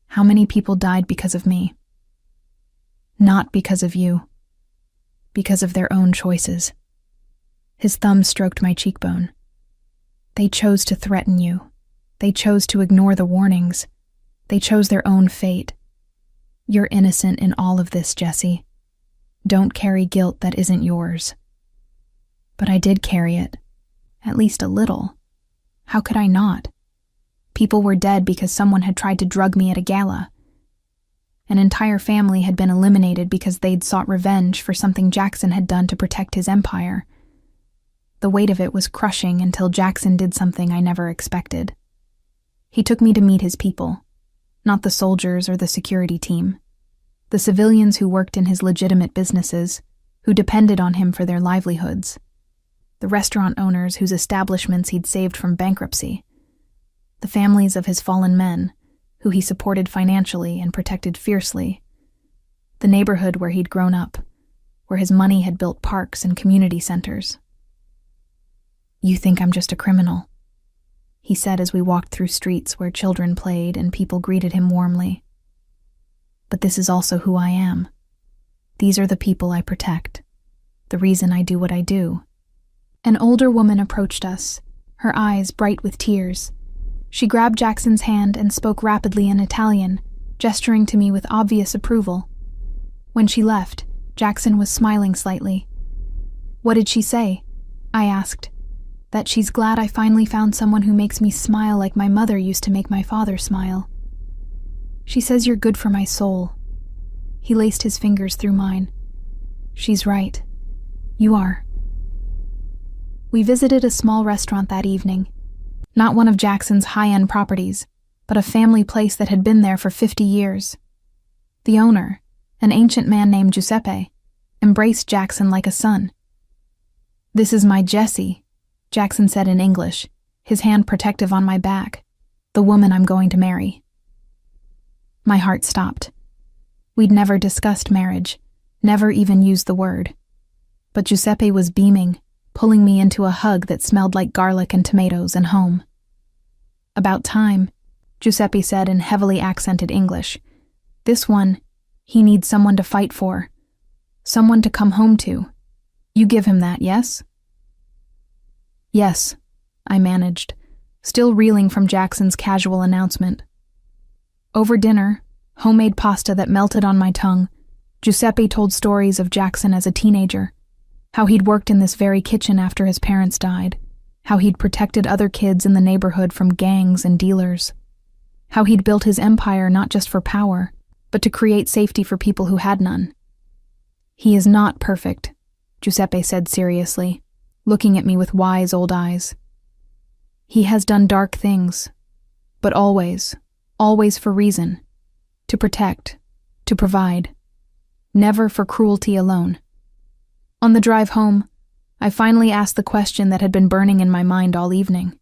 "How many people died because of me?" "Not because of you. Because of their own choices." His thumb stroked my cheekbone. "They chose to threaten you. They chose to ignore the warnings. They chose their own fate. You're innocent in all of this, Jesse. Don't carry guilt that isn't yours." But I did carry it. At least a little. How could I not? People were dead because someone had tried to drug me at a gala. An entire family had been eliminated because they'd sought revenge for something Jackson had done to protect his empire. The weight of it was crushing until Jackson did something I never expected. He took me to meet his people, not the soldiers or the security team. The civilians who worked in his legitimate businesses, who depended on him for their livelihoods. The restaurant owners whose establishments he'd saved from bankruptcy. The families of his fallen men, who he supported financially and protected fiercely. The neighborhood where he'd grown up, where his money had built parks and community centers. "You think I'm just a criminal," he said as we walked through streets where children played and people greeted him warmly. "But this is also who I am. These are the people I protect, the reason I do what I do." An older woman approached us, her eyes bright with tears. She grabbed Jackson's hand and spoke rapidly in Italian, gesturing to me with obvious approval. When she left, Jackson was smiling slightly. "What did she say?" I asked. That she's glad I finally found someone who makes me smile like my mother used to make my father smile. She says you're good for my soul. He laced his fingers through mine. She's right. You are. We visited a small restaurant that evening. Not one of Jackson's high-end properties, but a family place that had been there for 50 years. The owner, an ancient man named Giuseppe, embraced Jackson like a son. "This is my Jessie," Jackson said in English, his hand protective on my back, "the woman I'm going to marry." My heart stopped. We'd never discussed marriage, never even used the word. But Giuseppe was beaming, pulling me into a hug that smelled like garlic and tomatoes and home. "About time," Giuseppe said in heavily accented English. "This one, he needs someone to fight for, someone to come home to. You give him that, yes?" "Yes," I managed, still reeling from Jackson's casual announcement. Over dinner, homemade pasta that melted on my tongue, Giuseppe told stories of Jackson as a teenager, how he'd worked in this very kitchen after his parents died, how he'd protected other kids in the neighborhood from gangs and dealers, how he'd built his empire not just for power, but to create safety for people who had none. "He is not perfect," Giuseppe said seriously, looking at me with wise old eyes. "He has done dark things, but always for reason, to protect, to provide, never for cruelty alone." On the drive home, I finally asked the question that had been burning in my mind all evening.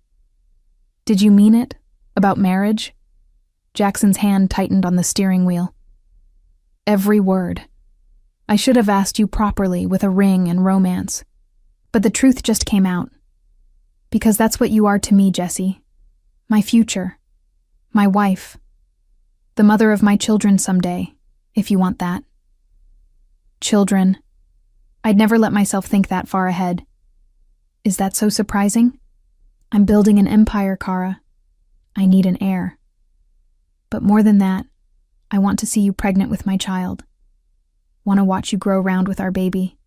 "Did you mean it? About marriage?" Jackson's hand tightened on the steering wheel. "Every word. I should have asked you properly with a ring and romance. But the truth just came out. Because that's what you are to me, Jessie. My future. My wife. The mother of my children someday, if you want that." Children. I'd never let myself think that far ahead. Is that so surprising? I'm building an empire, Kara. I need an heir. But more than that, I want to see you pregnant with my child. Want to watch you grow round with our baby.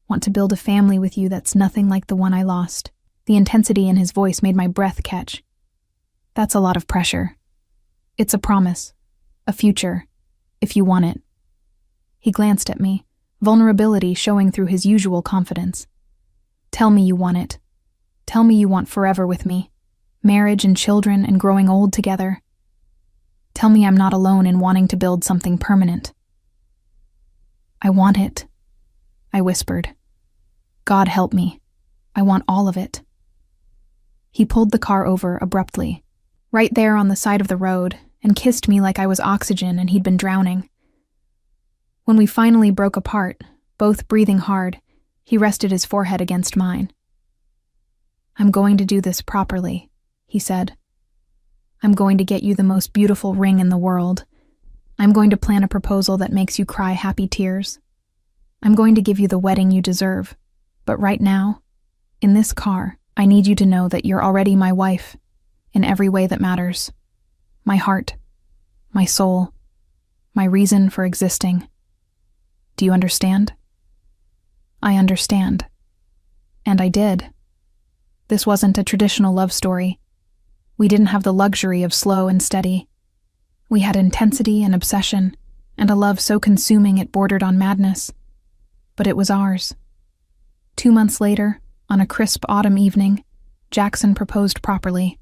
Want to build a family with you that's nothing like the one I lost. The intensity in his voice made my breath catch. That's a lot of pressure. It's a promise. A future. If you want it. He glanced at me, vulnerability showing through his usual confidence. "Tell me you want it. Tell me you want forever with me. Marriage and children and growing old together. Tell me I'm not alone in wanting to build something permanent." "I want it," I whispered. "God help me. I want all of it." He pulled the car over abruptly, right there on the side of the road, and kissed me like I was oxygen and he'd been drowning. When we finally broke apart, both breathing hard, he rested his forehead against mine. "I'm going to do this properly," he said. "I'm going to get you the most beautiful ring in the world. I'm going to plan a proposal that makes you cry happy tears. I'm going to give you the wedding you deserve. But right now, in this car, I need you to know that you're already my wife, in every way that matters. My heart, my soul, my reason for existing. Do you understand?" I understand. And I did. This wasn't a traditional love story. We didn't have the luxury of slow and steady. We had intensity and obsession, and a love so consuming it bordered on madness. But it was ours. 2 months later, on a crisp autumn evening, Jackson proposed properly.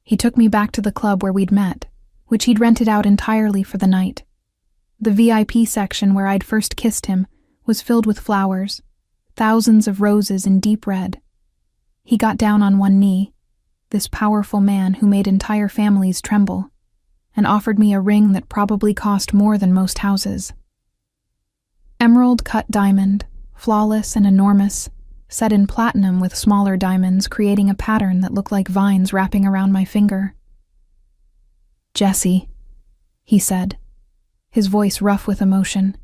He took me back to the club where we'd met, which he'd rented out entirely for the night. The VIP section where I'd first kissed him was filled with flowers, thousands of roses in deep red. He got down on one knee, this powerful man who made entire families tremble, and offered me a ring that probably cost more than most houses. Emerald-cut diamond, flawless and enormous, set in platinum with smaller diamonds creating a pattern that looked like vines wrapping around my finger. "Jessie," he said, his voice rough with emotion.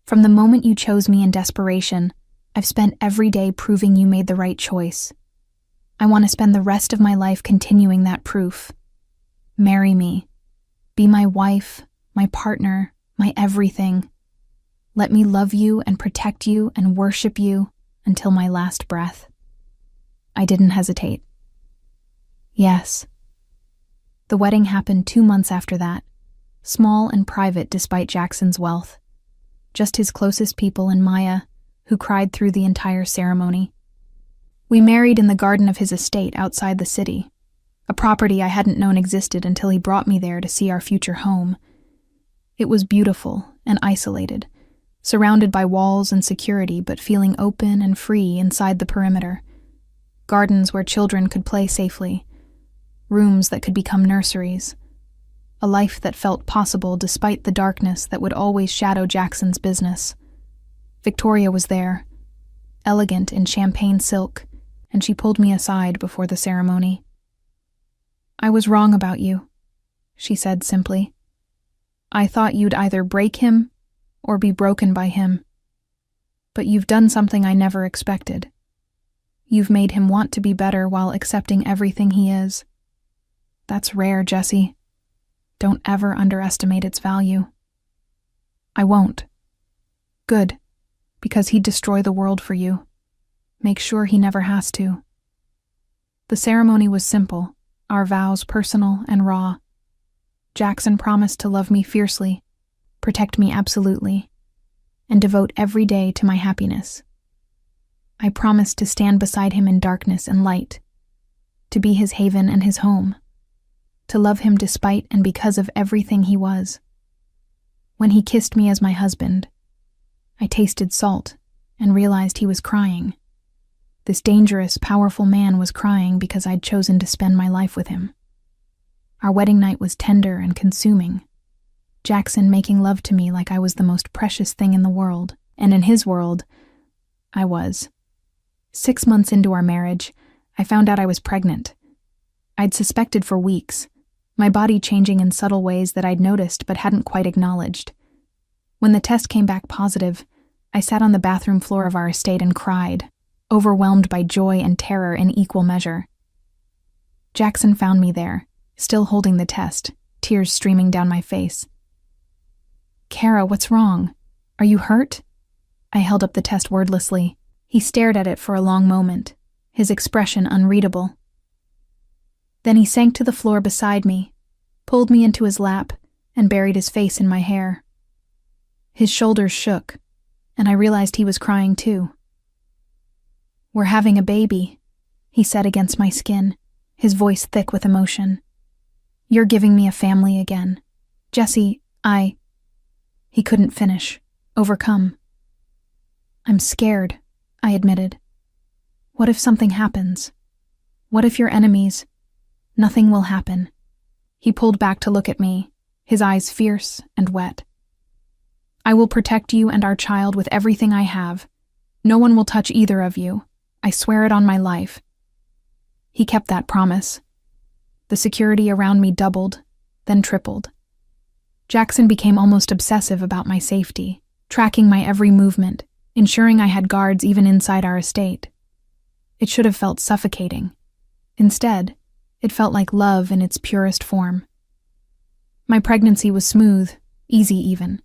"From the moment you chose me in desperation, I've spent every day proving you made the right choice. I want to spend the rest of my life continuing that proof. Marry me. Be my wife, my partner, my everything. Let me love you and protect you and worship you until my last breath. I didn't hesitate. Yes. The wedding happened 2 months after that, small and private despite Jackson's wealth. Just his closest people and Maya, who cried through the entire ceremony. We married in the garden of his estate outside the city, a property I hadn't known existed until he brought me there to see our future home. It was beautiful and isolated, surrounded by walls and security, but feeling open and free inside the perimeter. Gardens where children could play safely, rooms that could become nurseries, a life that felt possible despite the darkness that would always shadow Jackson's business. Victoria was there, elegant in champagne silk, and she pulled me aside before the ceremony. "I was wrong about you," she said simply. "I thought you'd either break him or be broken by him. But you've done something I never expected. You've made him want to be better while accepting everything he is. That's rare, Jesse. Don't ever underestimate its value." "I won't." "Good, because he'd destroy the world for you. Make sure he never has to." The ceremony was simple, our vows personal and raw. Jackson promised to love me fiercely, protect me absolutely, and devote every day to my happiness. I promised to stand beside him in darkness and light, to be his haven and his home, to love him despite and because of everything he was. When he kissed me as my husband, I tasted salt and realized he was crying. This dangerous, powerful man was crying because I'd chosen to spend my life with him. Our wedding night was tender and consuming. Jackson making love to me like I was the most precious thing in the world, and in his world, I was. 6 months into our marriage, I found out I was pregnant. I'd suspected for weeks, my body changing in subtle ways that I'd noticed but hadn't quite acknowledged. When the test came back positive, I sat on the bathroom floor of our estate and cried, overwhelmed by joy and terror in equal measure. Jackson found me there, still holding the test, tears streaming down my face. "Kara, what's wrong? Are you hurt?" I held up the test wordlessly. He stared at it for a long moment, his expression unreadable. Then he sank to the floor beside me, pulled me into his lap, and buried his face in my hair. His shoulders shook, and I realized he was crying too. "We're having a baby," he said against my skin, his voice thick with emotion. "You're giving me a family again. Jesse, He couldn't finish, overcome. "I'm scared," I admitted. "What if something happens? What if you're enemies? Nothing will happen." He pulled back to look at me, his eyes fierce and wet. "I will protect you and our child with everything I have. No one will touch either of you. I swear it on my life." He kept that promise. The security around me doubled, then tripled. Jackson became almost obsessive about my safety, tracking my every movement, ensuring I had guards even inside our estate. It should have felt suffocating. Instead, it felt like love in its purest form. My pregnancy was smooth, easy even.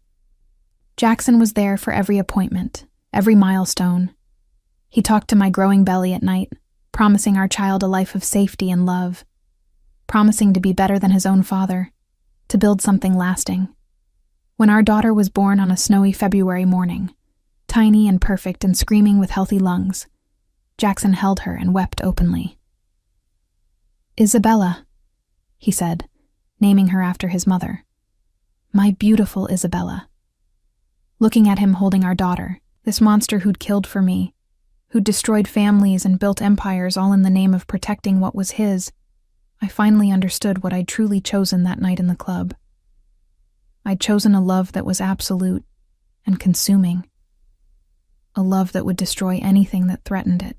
Jackson was there for every appointment, every milestone. He talked to my growing belly at night, promising our child a life of safety and love, promising to be better than his own father, to build something lasting. When our daughter was born on a snowy February morning, tiny and perfect and screaming with healthy lungs, Jackson held her and wept openly. "Isabella," he said, naming her after his mother. "My beautiful Isabella." Looking at him holding our daughter, this monster who'd killed for me, who'd destroyed families and built empires all in the name of protecting what was his, I finally understood what I'd truly chosen that night in the club. I'd chosen a love that was absolute and consuming. A love that would destroy anything that threatened it.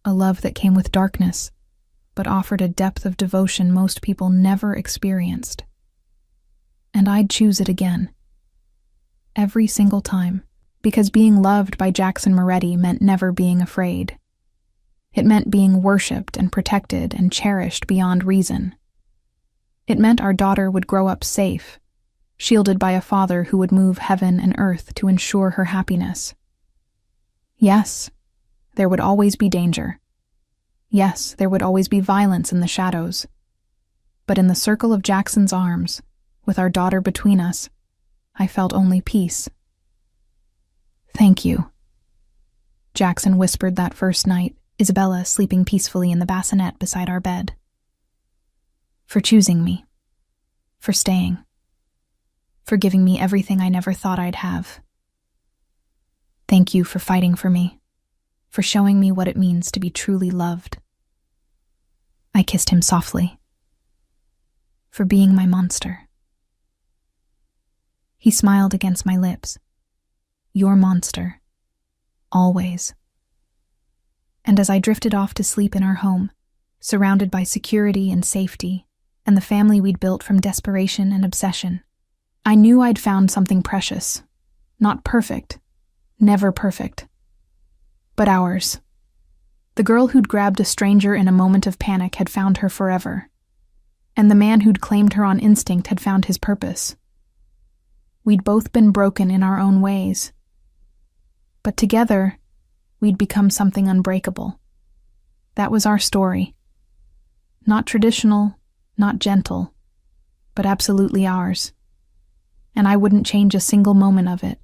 A love that came with darkness, but offered a depth of devotion most people never experienced. And I'd choose it again. Every single time, because being loved by Jackson Moretti meant never being afraid. It meant being worshipped and protected and cherished beyond reason. It meant our daughter would grow up safe, shielded by a father who would move heaven and earth to ensure her happiness. Yes, there would always be danger. Yes, there would always be violence in the shadows. But in the circle of Jackson's arms, with our daughter between us, I felt only peace. "Thank you," Jackson whispered that first night, Isabella sleeping peacefully in the bassinet beside our bed. "For choosing me. For staying. For giving me everything I never thought I'd have. Thank you for fighting for me, for showing me what it means to be truly loved." I kissed him softly. "For being my monster." He smiled against my lips. "Your monster. Always." And as I drifted off to sleep in our home, surrounded by security and safety, and the family we'd built from desperation and obsession, I knew I'd found something precious. Not perfect. Never perfect. But ours. The girl who'd grabbed a stranger in a moment of panic had found her forever. And the man who'd claimed her on instinct had found his purpose. We'd both been broken in our own ways. But together, we'd become something unbreakable. That was our story. Not traditional, not gentle, but absolutely ours. And I wouldn't change a single moment of it.